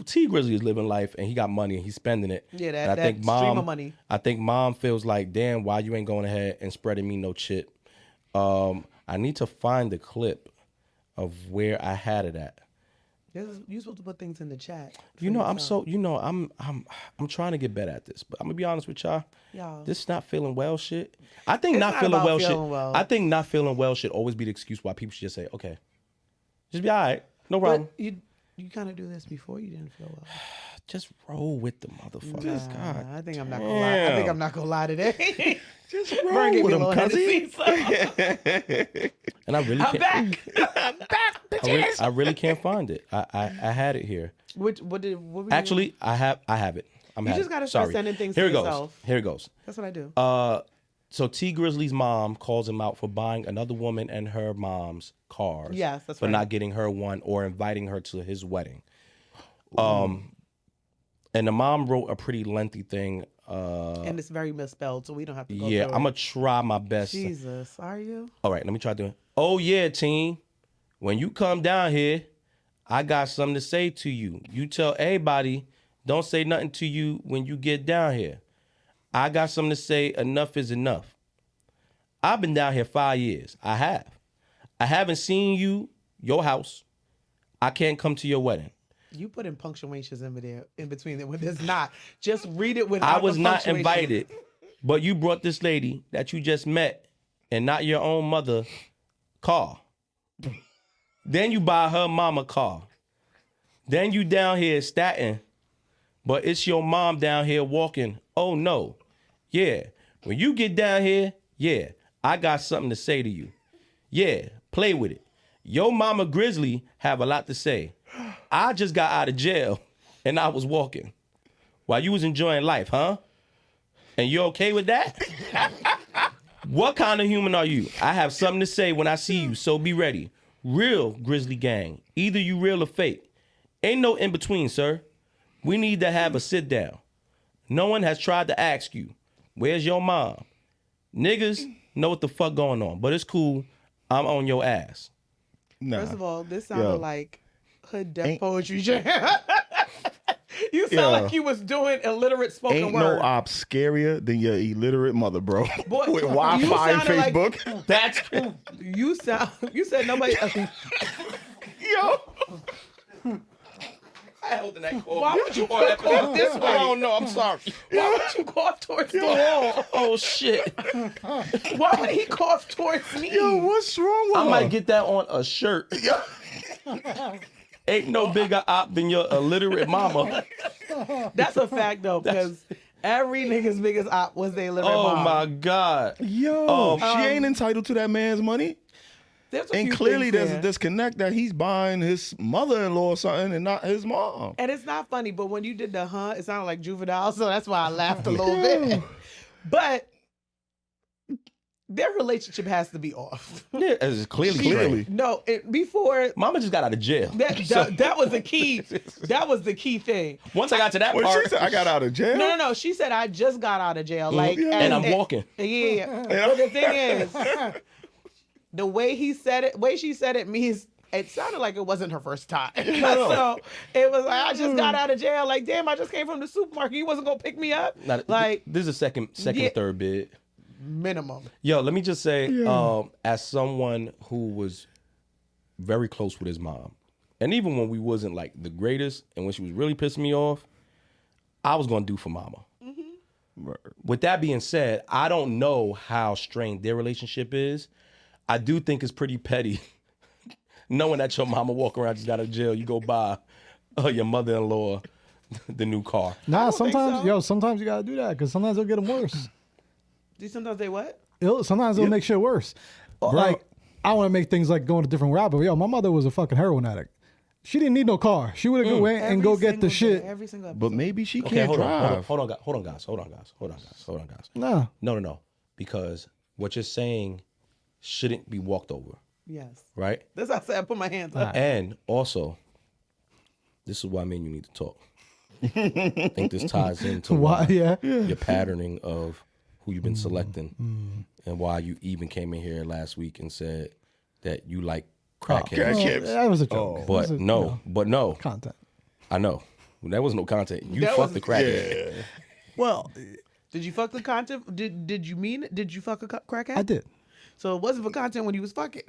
Tee Grizzley is living life and he got money and he's spending it. Yeah, And that stream of money. I think mom feels like, damn, why you ain't going ahead and spreading me no shit? I need to find the clip of where I had it at. You're supposed to put things in the chat. You know, I'm trying to get better at this, but I'm gonna be honest with y'all. This not feeling well shit. I think not feeling well shit. I think not feeling well should always be the excuse why people should just say, okay, just be all right, no problem. But you kind of do this before you didn't feel well. Just roll with the motherfuckers. God, I think I'm not gonna lie. I think I'm not gonna lie today. Just roll with them, cousin. And I really can't. I'm back, bitches. I really can't find it. I had it here. What were you Actually, I have it. You just gotta start sending things to yourself. Here it goes. That's what I do. So Tee Grizzley's mom calls him out for buying another woman and her mom's cars. Yes, that's for right. not getting her one or inviting her to his wedding. And the mom wrote a pretty lengthy thing And it's very misspelled, so we don't have to go Yeah, through I'm it. gonna try my best. Jesus, are you? All right, let me try doing. Oh yeah, team. When you come down here, I got something to say to you. You tell everybody, don't say nothing to you when you get down here. I got something to say. Enough is enough. I've been down here 5 years. I have. I haven't seen your house. I can't come to your wedding. You put in punctuations in between them when there's not. Just read it without I was the not punctuation. invited, but you brought this lady that you just met and not your own mother car. Then you buy her mama car. Then you down here Staten, but it's your mom down here walking. Oh no. Yeah. When you get down here, yeah, I got something to say to you. Yeah, play with it. Your mama Grizzly have a lot to say. I just got out of jail and I was walking while you was enjoying life, huh? And you okay with that? What kind of human are you? I have something to say when I see you, so be ready. Real Grizzly gang. Either you real or fake. Ain't no in between, sir. We need to have a sit down. No one has tried to ask you, where's your mom? Niggas know what the fuck going on, but it's cool. I'm on your ass. Nah. First of all, this sounded Yo. like hood deaf poetry jam. You sound like you was doing illiterate spoken Ain't word. no op scarier than your illiterate mother, bro. Boy, With you Wi-Fi and sounded like- Facebook. That's You said nobody. Yo. I held in that cough. Why would you cough this way? Oh no, I'm sorry. Why would you cough towards the wall? Oh shit. Why would he cough towards me? Yo, what's wrong with I her? might get that on a shirt. Ain't no bigger op than your illiterate mama. That's a fact though, because every nigga's biggest op was their illiterate Oh mom. my God. Yo, she ain't entitled to that man's money. There's a And few clearly things there's there. a disconnect that he's buying his mother-in-law something and not his mom. And it's not funny, but when you did the it sounded like juvenile, so that's why I laughed a little bit. But their relationship has to be off. Yeah, it's clearly. No, before Mama just got out of jail. that was the key. That was the key thing. Once I got to that When part, she said I got out of jail. No. She said I just got out of jail. Like, and I'm walking. Yeah. But the thing is, the way he said it, way she said it means it sounded like it wasn't her first time. So it was like I just got out of jail. Like, damn, I just came from the supermarket. You wasn't gonna pick me up. Like, this is a second Yeah. or third bid. minimum. Yo, let me just say, as someone who was very close with his mom, and even when we wasn't like the greatest, and when she was really pissing me off, I was gonna do for mama. With that being said, I don't know how strained their relationship is. I do think it's pretty petty knowing that your mama walk around just got out of jail. You go buy your mother-in-law the new car. Nah, think sometimes, so. sometimes you gotta do that because sometimes it'll get them worse. Sometimes they what? Sometimes it'll make shit worse. Like, I want to make things like going a different route, but my mother was a fucking heroin addict. She didn't need no car. She would have go in and go get the shit. Every single But maybe she Okay, can't hold drive. on, guys. Nah. No. Because what you're saying shouldn't be walked over, Yes. right? That's why I said I put my hands up. And also, this is why me and you need to talk. I think this ties into Why? why Yeah. your patterning of who you've been selecting and why you even came in here last week and said that you like crackheads. Crackheads. That was a joke. That was But a, no, content. I know. There was no content. You That fucked was- the crackhead. Well, Did you fuck the content? Did you mean it? Did you fuck a crackhead? I did. So it wasn't for content when he was fucking.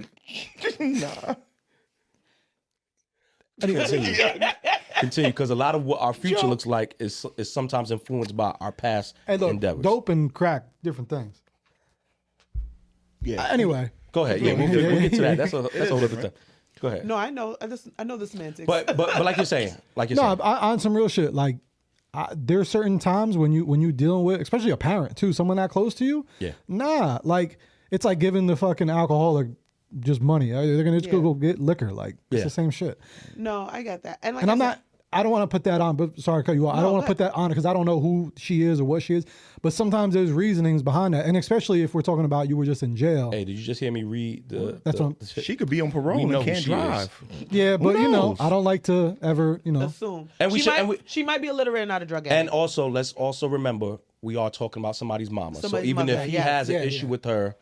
Continue, because a lot of what our future looks like is sometimes influenced by our past Hey, look, endeavors. dope and crack, different things. Yeah. Anyway, Go ahead. Yeah, we'll get to that. That's a whole other thing. Go ahead. No, I know. I know the semantics. But like you're saying, no, on some real shit. Like, there are certain times when you dealing with, especially a parent too, someone that close to you. Yeah. Nah, like it's like giving the fucking alcoholic just money. They're gonna just go get liquor. Like it's Yeah. the same shit. no, I got that. And like And I I'm said- not. I don't want to put that on. But sorry, to cut you off. I don't want to put that on because I don't know who she is or what she is. But sometimes there's reasonings behind that, and especially if we're talking about you were just in jail. Hey, did you just hear me read the? That's the, what I'm- the shit? She could be on parole We know and who can't she is. drive. Yeah, but knows? I don't like to ever, assume. And we she should- might, and we- she might be illiterate and not a drug addict. And also, let's also remember we are talking about somebody's mama. Somebody's so even mother, if he yes. has an Yeah, issue yeah. with her,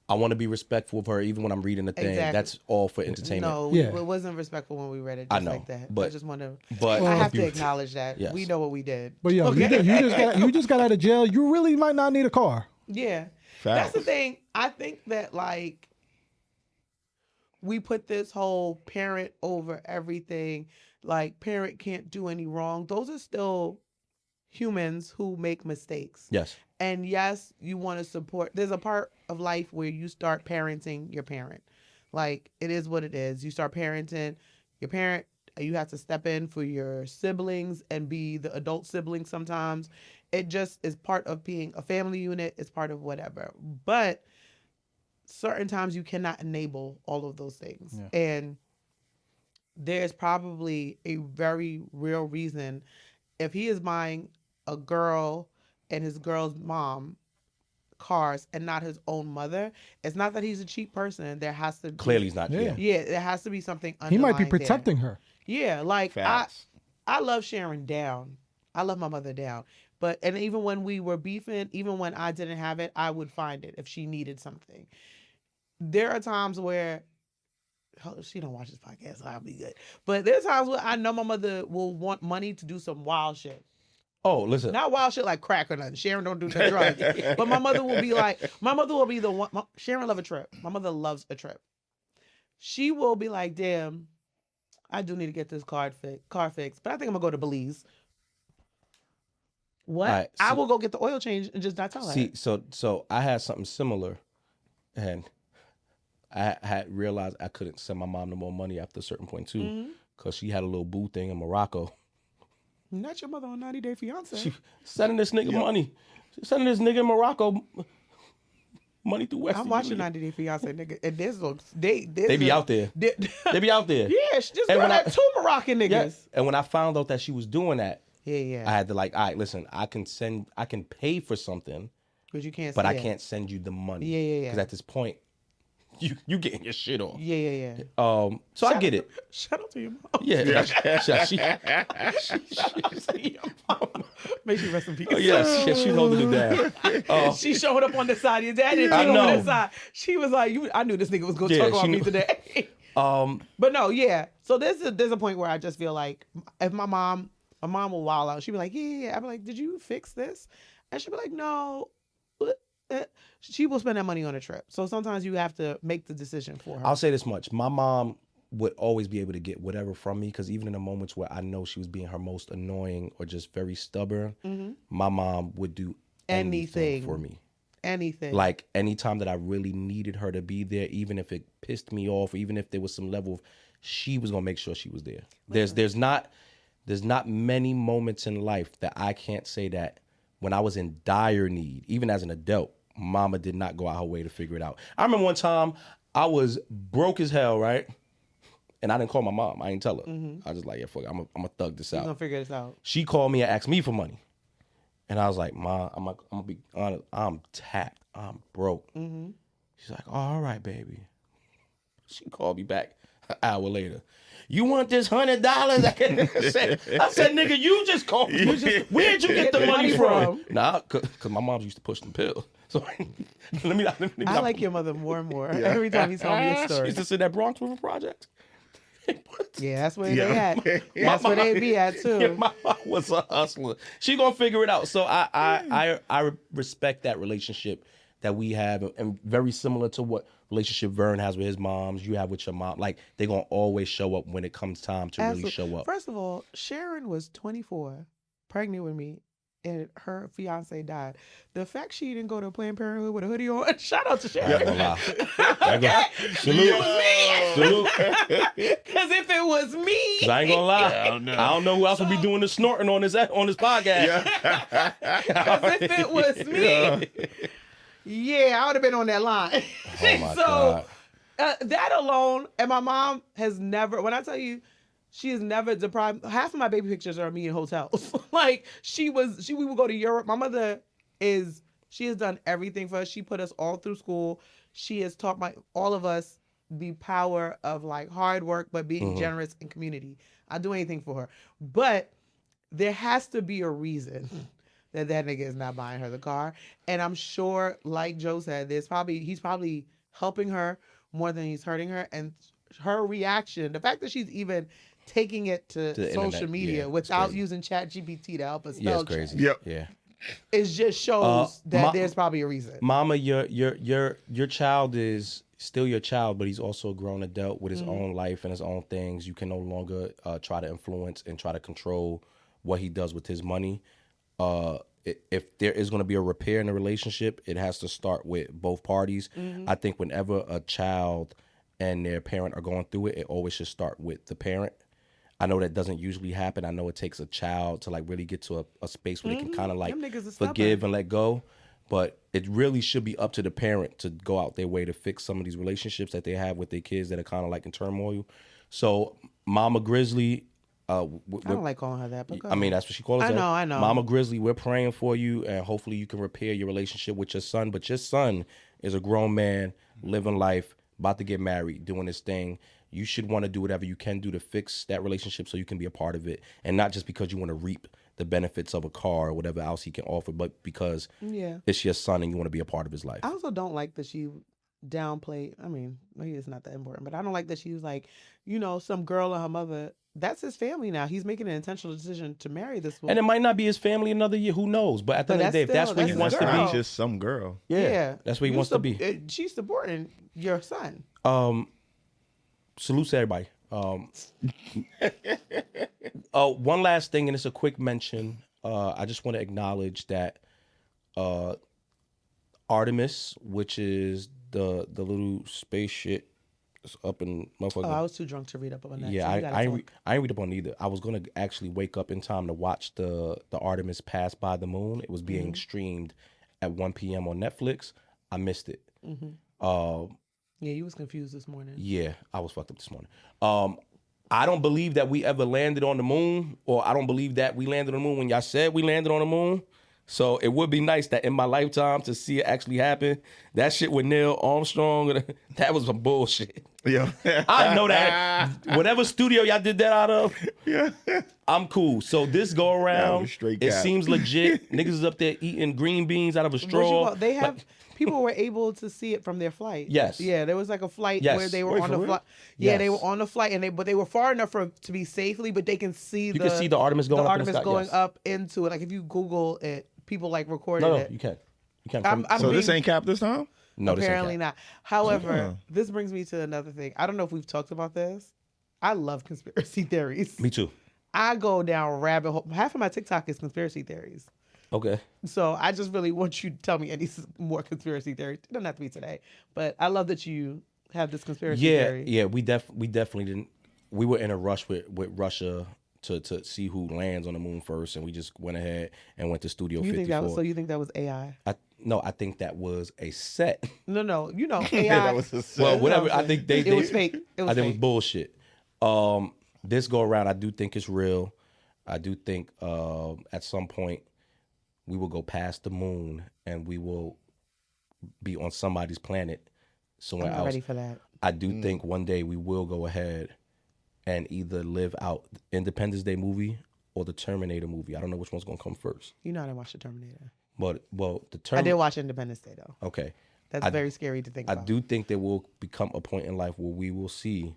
I want to be respectful of her even when I'm reading the thing. Exactly. That's all for entertainment. No, Yeah. it wasn't respectful when we read it. I Just know, like that. but- I just want to. But I have if you- to acknowledge that Yes. we know what we did. But yo, you just got out of jail. You really might not need a car. Yeah. Facts. That's the thing. I think that like we put this whole parent over everything, like parent can't do any wrong. Those are still humans who make mistakes. Yes. And yes, you want to support. There's a part of life where you start parenting your parent. Like it is what it is. You start parenting your parent. You have to step in for your siblings and be the adult sibling sometimes. It just is part of being a family unit. It's part of whatever. But certain times you cannot enable all of those things. Yeah. And there's probably a very real reason if he is buying a girl and his girl's mom cars and not his own mother. It's not that he's a cheap person. There has to be, Clearly he's not. Yeah. yeah, there has to be something He might be underlying protecting there. her. Yeah, like Facts. I love Sharon down. I love my mother down. But and even when we were beefing, even when I didn't have it, I would find it if she needed something. There are times where she don't watch this podcast, so I'll be good. But there's times where I know my mother will want money to do some wild shit. Oh, listen. Not wild shit like crack or nothing. Sharon don't do the drugs. But my mother will be the one. Sharon love a trip. My mother loves a trip. She will be like, damn, I do need to get this car fixed, but I think I'm gonna go to Belize. What? Right, I so- will go get the oil change and just not tell her. See, so I had something similar, and I had realized I couldn't send my mom no more money after a certain point too, because she had a little boo thing in Morocco. Not your mother on 90 Day Fiance. She sending this nigga money, sending this nigga in Morocco money through Western I'm watching Union. 90 Day Fiance, nigga, and They be out there. They be out there. Yeah, she just And got when I- that two Moroccan niggas. Yeah. And when I found out that she was doing that, Yeah. I had to like, all right, listen, I can pay for something, But you can't. but I see it. can't send you the money. Yeah. Because at this point, you getting your shit off. Yeah. So I get it. Shout out to your mom. Yeah. She, May she rest in peace. oh, yes, she's holding it down. She showed up on the side. Your dad didn't I take her on know. the side. She was like, I knew this nigga was gonna Yeah, talk she about me knew. today. But no, yeah. So there's a point where I just feel like if my mom will wild out. She'd be like, yeah. I'd be like, did you fix this? And she'd be like, no. She will spend that money on a trip. So sometimes you have to make the decision for her. I'll say this much. My mom would always be able to get whatever from me, because even in the moments where I know she was being her most annoying or just very stubborn, my mom would do anything for me. Anything. Like anytime that I really needed her to be there, even if it pissed me off, or even if there was some level of, she was gonna make sure she was there. There's not many moments in life that I can't say that when I was in dire need, even as an adult, mama did not go out her way to figure it out. I remember one time I was broke as hell, right? And I didn't call my mom. I didn't tell her. I was just like, yeah, fuck it. I'm gonna thug this You're out. gonna figure this out. She called me and asked me for money. And I was like, Ma, I'm gonna be honest. I'm tapped. I'm broke. She's like, oh, all right, baby. She called me back an hour later. You want this $100? I said, nigga, you just called me. Where'd you get the money from? Nah, cause my mom used to push the pill. So let me I like your mother more and more every time you tell me a She story. used to sit at Bronx River Project. Yeah, that's where they at. That's where they be at too. Yeah, my mom was a hustler. She gonna figure it out. So I respect that relationship that we have, and very similar to what relationship Vern has with his moms, you have with your mom. Like they gonna always show up when it comes time to really show up. First of all, Sharon was 24, pregnant with me, and her fiance died. The fact she didn't go to Planned Parenthood with a hoodie on, shout out to Sharon. I ain't gonna lie. Salute. Because if it was me, 'Cause I ain't gonna lie. I don't know who else would be doing the snorting on this podcast. because if it was me, yeah, I would have been on that line. Oh my so God. that alone, and my mom has never, when I tell you, she has never deprived. Half of my baby pictures are of me in hotels. Like we would go to Europe. My mother she has done everything for us. She put us all through school. She has taught all of us the power of like hard work, but being generous in community. I'll do anything for her. But there has to be a reason that nigga is not buying her the car. And I'm sure, like Joe said, he's probably helping her more than he's hurting her. And her reaction, the fact that she's even taking it to social internet, media without using ChatGPT to help us spell it's crazy. Yep. Yeah. it just shows that there's probably a reason. Mama, your child is still your child, but he's also a grown adult with his own life and his own things. You can no longer try to influence and try to control what he does with his money. If there is going to be a repair in the relationship, it has to start with both parties. I think whenever a child and their parent are going through it, it always should start with the parent. I know that doesn't usually happen. I know it takes a child to like really get to a space where they can kind of like forgive and let go. But it really should be up to the parent to go out their way to fix some of these relationships that they have with their kids that are kind of like in turmoil. So Mama Grizzly, I don't like calling her that. But I mean, that's what she calls herself. I know. Mama Grizzly, we're praying for you, and hopefully you can repair your relationship with your son. But your son is a grown man, living life, about to get married, doing his thing. You should want to do whatever you can do to fix that relationship so you can be a part of it. And not just because you want to reap the benefits of a car or whatever else he can offer, but because it's your son and you want to be a part of his life. I also don't like that she downplayed. I mean, maybe it's not that important, but I don't like that she was like, some girl and her mother. That's his family now. He's making an intentional decision to marry this woman. And it might not be his family another year. Who knows? But at the end of the day, if that's where he wants to Not be. just some girl. Yeah. That's where he wants to be. She's supporting your son. Salute to everybody. One last thing, and it's a quick mention. I just want to acknowledge that Artemis, which is the little space shit, is up in motherfucker. Oh, I was too drunk to read up on that. Yeah, I ain't read up on either. I was gonna actually wake up in time to watch the Artemis pass by the moon. It was being streamed at 1 p.m. on Netflix. I missed it. Yeah, you was confused this morning. Yeah, I was fucked up this morning. I don't believe that we ever landed on the moon, or I don't believe that we landed on the moon when y'all said we landed on the moon. So it would be nice that in my lifetime to see it actually happen. That shit with Neil Armstrong, that was some bullshit. Yeah. I know that. Whatever studio y'all did that out of, I'm cool. So this go around, it seems legit. Niggas is up there eating green beans out of a straw. They have... People were able to see it from their flight. Yes. Yeah, there was like a flight where they were on the flight. Yeah, they were on the flight, but they were far enough to be safely, but they can see you can see the Artemis going up into it. Like if you Google it, people like recorded it. No, you can't. You can't. So this ain't Cap this time? No, apparently not. However, this brings me to another thing. I don't know if we've talked about this. I love conspiracy theories. Me too. I go down rabbit hole. Half of my TikTok is conspiracy theories. Okay. So I just really want you to tell me any more conspiracy theories. It doesn't have to be today, but I love that you have this conspiracy theory. Yeah, we definitely didn't. We were in a rush with Russia to see who lands on the moon first, and we just went ahead and went to Studio 54. So you think that was AI? No, I think that was a set. No, AI. That was a set. Well, whatever. I think it was fake. It was bullshit. This go around, I do think it's real. I do think at some point we will go past the moon and we will be on somebody's planet somewhere else. I'm ready for that. I do think one day we will go ahead and either live out the Independence Day movie or the Terminator movie. I don't know which one's gonna come first. You know I didn't watch the Terminator. But I did watch Independence Day though. Okay. That's very scary to think about. I do think there will become a point in life where we will see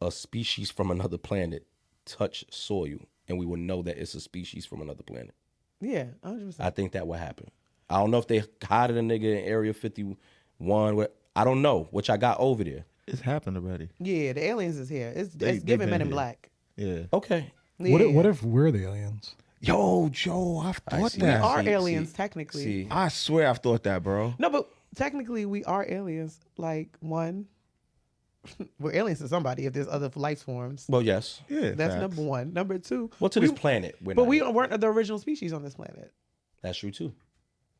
a species from another planet touch soil, and we will know that it's a species from another planet. Yeah, 100%. I think that will happen. I don't know if they hided a nigga in Area 51. I don't know, which I got over there. It's happened already. Yeah, the aliens is here. It's giving Men in Black. Yeah. Okay. Yeah. What if we're the aliens? Yo, Joe, I've thought that. We are aliens, technically. See. I swear I've thought that, bro. No, but technically we are aliens. Like, one, we're aliens to somebody if there's other life forms. Well, yes. Yeah, That's facts. number one. Number two. Well, to this planet. But we weren't the original species on this planet. That's true, too.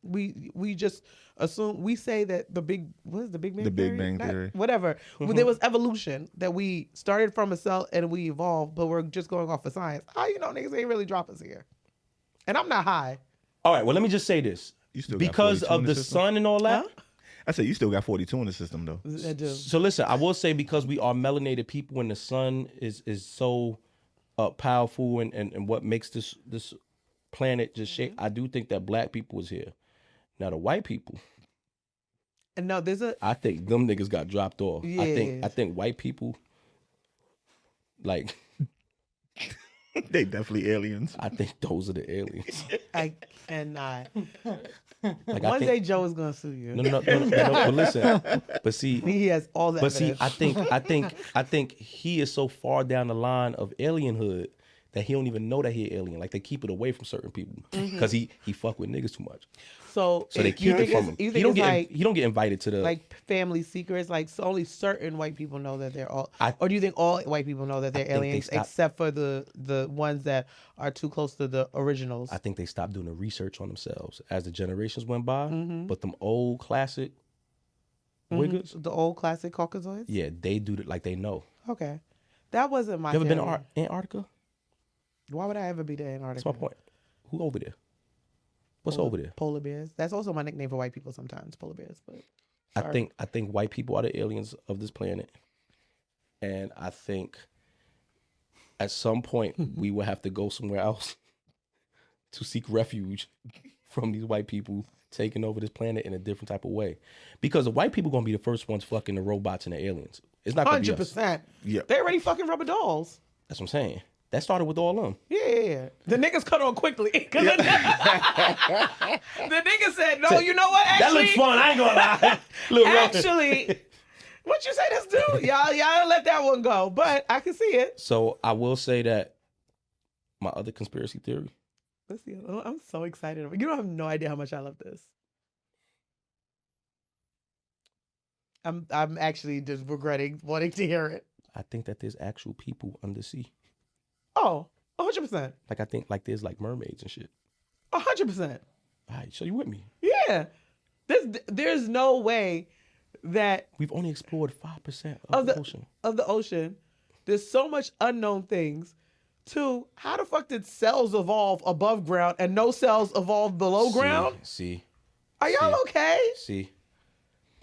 We just assume, we say that the Big Bang Theory? The Big Bang Theory. Whatever. There was evolution, that we started from a cell and we evolved, but we're just going off of science. How you know niggas ain't really drop us here? And I'm not high. All right, well, let me just say this. You still got because 42 of in the system? sun and all that. Huh? I said you still got 42 in the system, though. I do. So listen, I will say, because we are melanated people and the sun is so powerful and what makes this planet just shaped. I do think that black people was here. Now the white people, And no, there's a I think them niggas got dropped off. Yeah. I think white people, like, They definitely aliens. I think those are the aliens. I cannot. Like, One day Joe is gonna sue you. No. But listen, but see, He has all that. but see, I think he is so far down the line of alienhood that he don't even know that he an alien. Like they keep it away from certain people because he fuck with niggas too much. So they keep it from him. You He think don't it's get invited to the like family secrets? Like so only certain white people know that they're all, or do you think all white people know that they're think they aliens stopped- except for the ones that are too close to the originals? I think they stopped doing the research on themselves as the generations went by. But them old classic wiggers, The old classic Caucasoids. yeah, they do it like they know. Okay, that wasn't my. You ever been theory. to Antarctica? Why would I ever be to Antarctica? That's my point. Who over there? What's over there? Polar bears. That's also my nickname for white people sometimes. Polar bears, but sorry. I think white people are the aliens of this planet, and I think at some point we will have to go somewhere else to seek refuge from these white people taking over this planet in a different type of way, because the white people gonna be the first ones fucking the robots and the aliens. It's not gonna be us. 100%. Yeah. They already fucking rubber dolls. That's what I'm saying. That started with all them. Yeah. The niggas cut on quickly. Cause the nigga said, no, you know what? Actually, That looks fun. I ain't gonna lie. Little actually, what you say this dude? Y'all let that one go. But I can see it. So I will say that my other conspiracy theory. Let's see. I'm so excited. You don't have no idea how much I love this. I'm actually just regretting wanting to hear it. I think that there's actual people undersea. Oh, 100%. Like I think like there's like mermaids and shit. 100%. All right, so you with me? Yeah. There's no way that We've only explored 5% of the ocean. of the ocean. There's so much unknown things. Two, how the fuck did cells evolve above ground and no cells evolve below ground? See. Are y'all okay? See.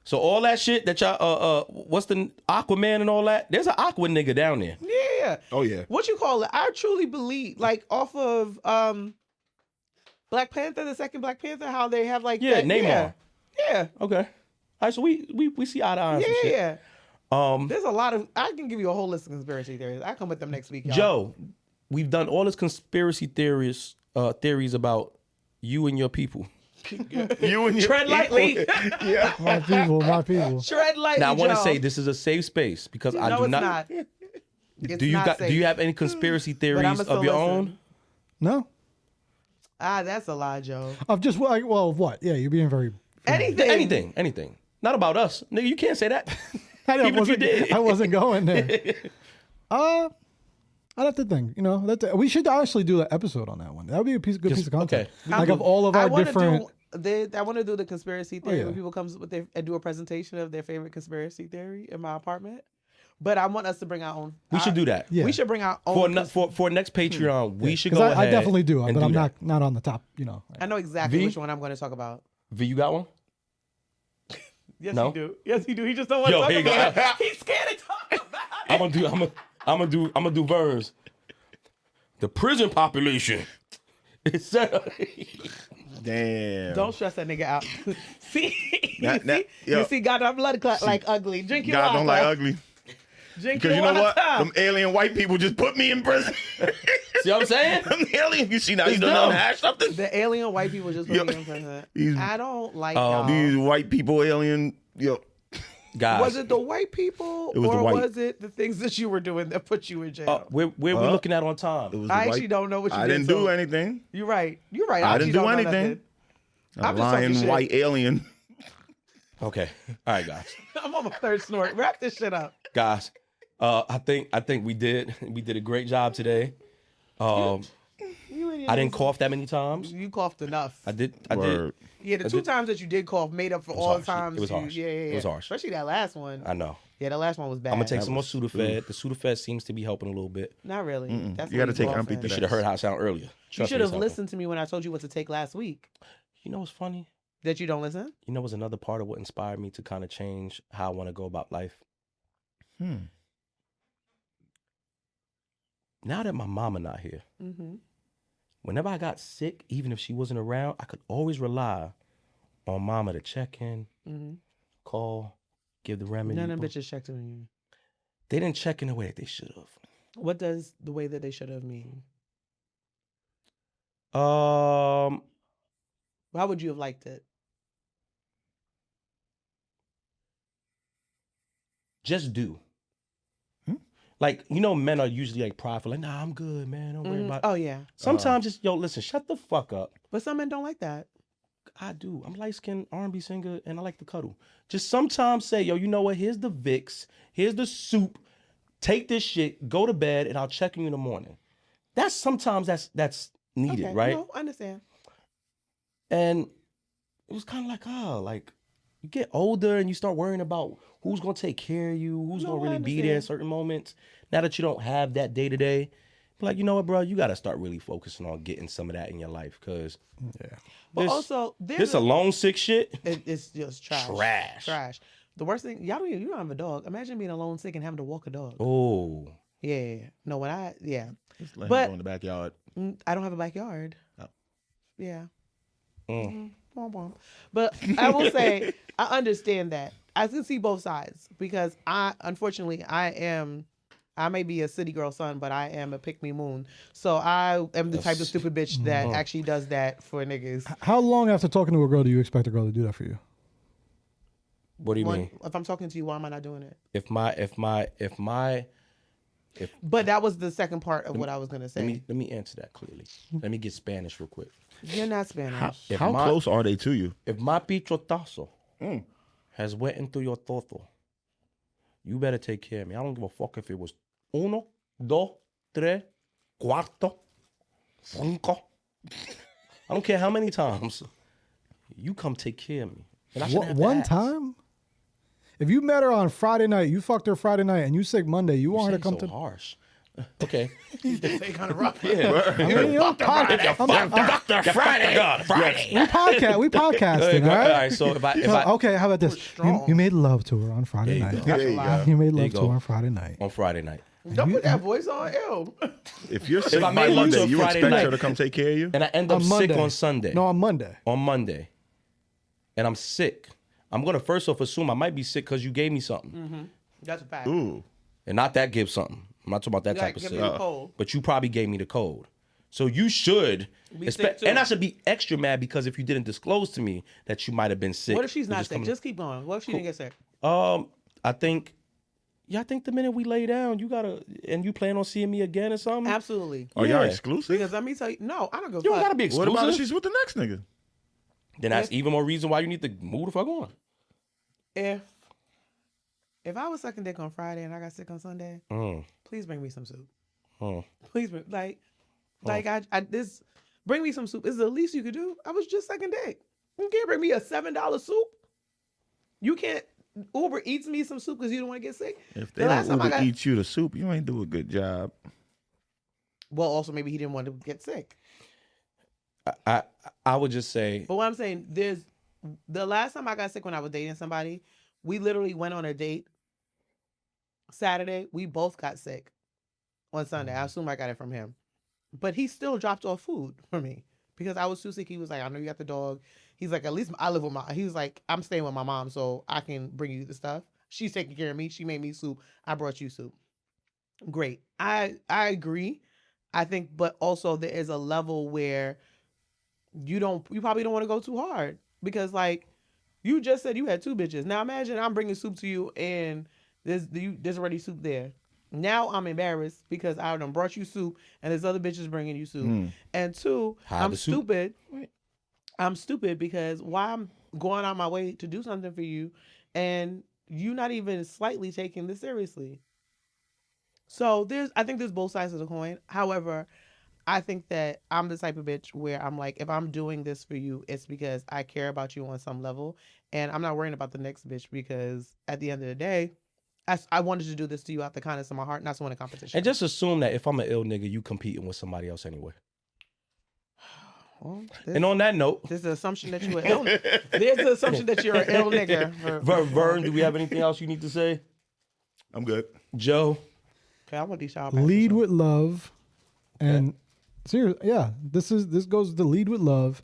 So all that shit that y'all what's the Aquaman and all that? There's an Aqua nigga down there. Yeah. Oh yeah. What you call it? I truly believe, like off of Black Panther, the second Black Panther, how they have like Yeah, that, Neymar. Yeah. Okay. All right, so we see eye to eye on some shit. Yeah. There's a lot of. I can give you a whole list of conspiracy theories. I come with them next week, y'all. Joe, we've done all this conspiracy theories about you and your people. You and your Tread lightly. Yeah. My people. Tread lightly. Now I want to Joe. say this is a safe space because I No, do it's not. not. It's Do you not do you safe. have any conspiracy But theories I'ma still of your listen. own? No, That's a lie, Joe. I've just like, well, what? Yeah, you're being very. Anything. Not about us, nigga. You can't say that. Even if you did. I wasn't going there. I'd have to think. You know, we should actually do an episode on that one. That would be a good piece of content. Okay. Like of all of our different. I want to do the conspiracy theory yeah. when people come with and do a presentation of their favorite conspiracy theory in my apartment. But I want us to bring our own. We should do that. Yeah. We should bring our own. For next Patreon. We should go Because ahead. I definitely do, and but do I'm that. not on the top. You know. I know exactly V? which one I'm going to talk about. V, you got one? Yes, No? you do. Yes, you do. He just don't want Yo, to talk here you about go. it. He's scared to talk about it. I'm gonna do Vern's. The prison population. It's Damn. Don't stress that nigga out. See, Yo. you see, God, our blood clot like ugly. Drink your God water. don't like ugly. Drink Because your you know what? water. Them alien white people just put me in prison. See what I'm saying? Them alien. You see now, you It's don't know how to dumb. hash something? The alien white people just put Yo. me in prison. These- I don't like y'all. These white people alien. Yo. Guys. Was it the white people It was the or white- was it the things that you were doing that put you in jail? where we looking at on time? It was the I actually white- don't know what you I did. didn't so do anything. You're right. You're right. I actually didn't do don't know anything. nothing. A I'm just talking lying shit. white alien. Okay. All right, guys. I'm on my third snort. Wrap this shit up. Guys. I think we did a great job today. You I didn't cough that many times. You coughed enough. I did. Word. Yeah, the I two did. times that you did cough made up for was all harsh. the times. It was you- harsh. Yeah. It was harsh. Especially that last one. I know. Yeah, the last one was bad. I'm gonna take That some more was- Sudafed. The Sudafed seems to be helping a little bit. Not really. That's You what gotta he's take coughing. amphetamine. You should have heard how I sound earlier. You Trust should me, have it's helping. listened to me when I told you what to take last week. You know what's funny? That you don't listen? You know what's another part of what inspired me to kind of change how I want to go about life? Now that my mama not here, Mm-hmm. whenever I got sick, even if she wasn't around, I could always rely on mama to check in, call, give the remedy. None of them bitches checked on you. They didn't check in the way that they should have. What does the way that they should have mean? How would you have liked it? Just do. Like, you know, men are usually like prideful, like, nah, I'm good, man. Don't worry about it. Oh, yeah. Sometimes just, yo, listen, shut the fuck up. But some men don't like that. I do. I'm a light-skinned R&B singer, and I like to cuddle. Just sometimes say, yo, you know what? Here's the Vicks. Here's the soup. Take this shit. Go to bed, and I'll check you in the morning. Sometimes that's needed, okay, right? No, I understand. And it was kind of like, like, you get older, and you start worrying about who's going to take care of you, who's going to really be there in certain moments. Now that you don't have that day-to-day, like, you know what, bro? You got to start really focusing on getting some of that in your life, because But also, this alone sick shit. It's just trash. Trash. The worst thing, you don't have a dog. Imagine being alone sick and having to walk a dog. Oh. Yeah. No, Just let him but go in the backyard. I don't have a backyard. Oh. Yeah. But I will say, I understand that. I can see both sides because unfortunately, I may be a city girl son, but I am a pick-me moon. So I am the type of stupid bitch that actually does that for niggas. How long after talking to a girl do you expect a girl to do that for you? What do you mean? If I'm talking to you, why am I not doing it? But that was the second part of what I was gonna say. Let me answer that clearly. Let me get Spanish real quick. You're not Spanish. How close are they to you? If my pichotazo has went into your toto, you better take care of me. I don't give a fuck if it was uno, dos, tres, cuarto, cinco. I don't care how many times. You come take care of me. And I shouldn't have to One ask. time? If you met her on Friday night, you fucked her Friday night, and you sick Monday, you want her to come so to... harsh. Okay. They kind of rough. Yeah. I mean, you know, Friday. we podcasting, all right? All right. So if I Okay, how about this? You made love to her on Friday night. There you go. You made There love you to go. her on Friday night. on Friday night, Don't put that voice on. Ew. If you're sick I by made love to Monday, a you Friday expect night. her to come take care of you? and I end up On sick Monday. on Sunday. No, on Monday. On Monday, and I'm sick. I'm gonna first off assume I might be sick because you gave me something, That's a fact. Ooh. and not that give something. I'm not talking about that You type gotta of give sick. me the cold. But you probably gave me the code. So you should Be sick too. and I should be extra mad because if you didn't disclose to me that you might have been sick. What if she's you're not sick? coming- Just keep going. What if she didn't get sick? I think the minute we lay down, and you plan on seeing me again or something. Absolutely. Are y'all Yeah. exclusive? Because let me tell you, no, I don't go. You don't gotta be What exclusive. about if she's with the next nigga? Then that's even more reason why you need to move the fuck on. If I was sucking dick on Friday and I got sick on Sunday, please bring me some soup. Please bring bring me some soup. Is the least you could do. I was just sucking dick. You can't bring me a $7 soup. You can't Uber Eats me some soup because you don't want to get sick. If they don't Uber eat you the soup, you ain't do a good job. Well, also maybe he didn't want to get sick. I would just say, But what I'm saying, the last time I got sick when I was dating somebody, we literally went on a date Saturday. We both got sick on Sunday. I assume I got it from him. But he still dropped off food for me because I was too sick. He was like, I know you got the dog. He's like, at least I live with he was like, I'm staying with my mom so I can bring you the stuff. She's taking care of me. She made me soup. I brought you soup. Great. I agree. I think, but also there is a level where you probably don't want to go too hard because like you just said you had two bitches. Now imagine I'm bringing soup to you and there's already soup there. Now I'm embarrassed because I done brought you soup and there's other bitches bringing you soup. And two, I'm stupid. I'm stupid because why I'm going out my way to do something for you and you not even slightly taking this seriously. So I think there's both sides of the coin. However, I think that I'm the type of bitch where I'm like, if I'm doing this for you, it's because I care about you on some level. And I'm not worrying about the next bitch because at the end of the day, I wanted to do this to you out the kindness of my heart, not to win a competition. and just assume that if I'm an ill nigga, you competing with somebody else anyway. Well, And on that note, there's the assumption that you're ill. There's the assumption that you're an ill nigga. Vern, do we have anything else you need to say? I'm good. Joe? Okay, I want these shower Lead with love and Seriously, yeah. This goes to lead with love.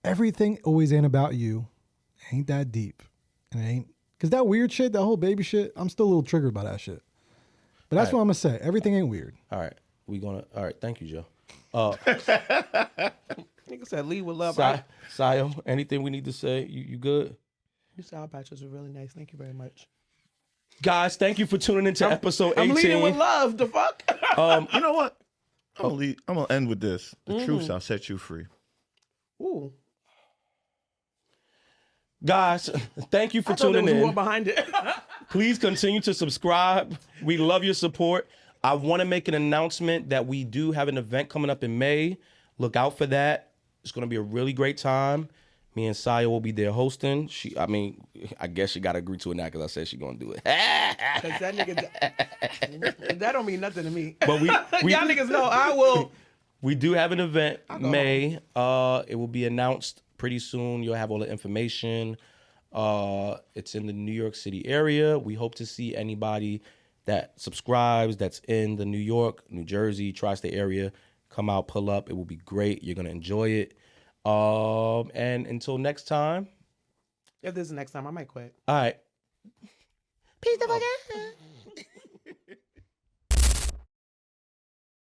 Everything always ain't about you. Ain't that deep. And it ain't, because that weird shit, that whole baby shit, I'm still a little triggered by that shit. But that's what I'm going to say. Everything ain't weird. All right. All right. Thank you, Joe. Nigga said lead with love. Sayo, anything we need to say? You good? Your sour patches were really nice. Thank you very much. Guys, thank you for tuning into episode 18. I'm leading with love. The fuck? You know what? I'm gonna end with this. The truth shall set you free. Ooh. Guys, thank you for tuning there was in. more behind it. Please continue to subscribe. We love your support. I want to make an announcement that we do have an event coming up in May. Look out for that. It's going to be a really great time. Me and Saya will be there hosting. I guess she got to agree to it now because I said she's going to do it. Because that nigga, that don't mean nothing to me. But we y'all niggas know I will. We do have an event May. It will be announced pretty soon. You'll have all the information. It's in the New York City area. We hope to see anybody that subscribes that's in the New York, New Jersey, tri-state area. Come out, pull up. It will be great. You're going to enjoy it. And until next time. If this is the next time, I might quit. All right. Peace the fuck out.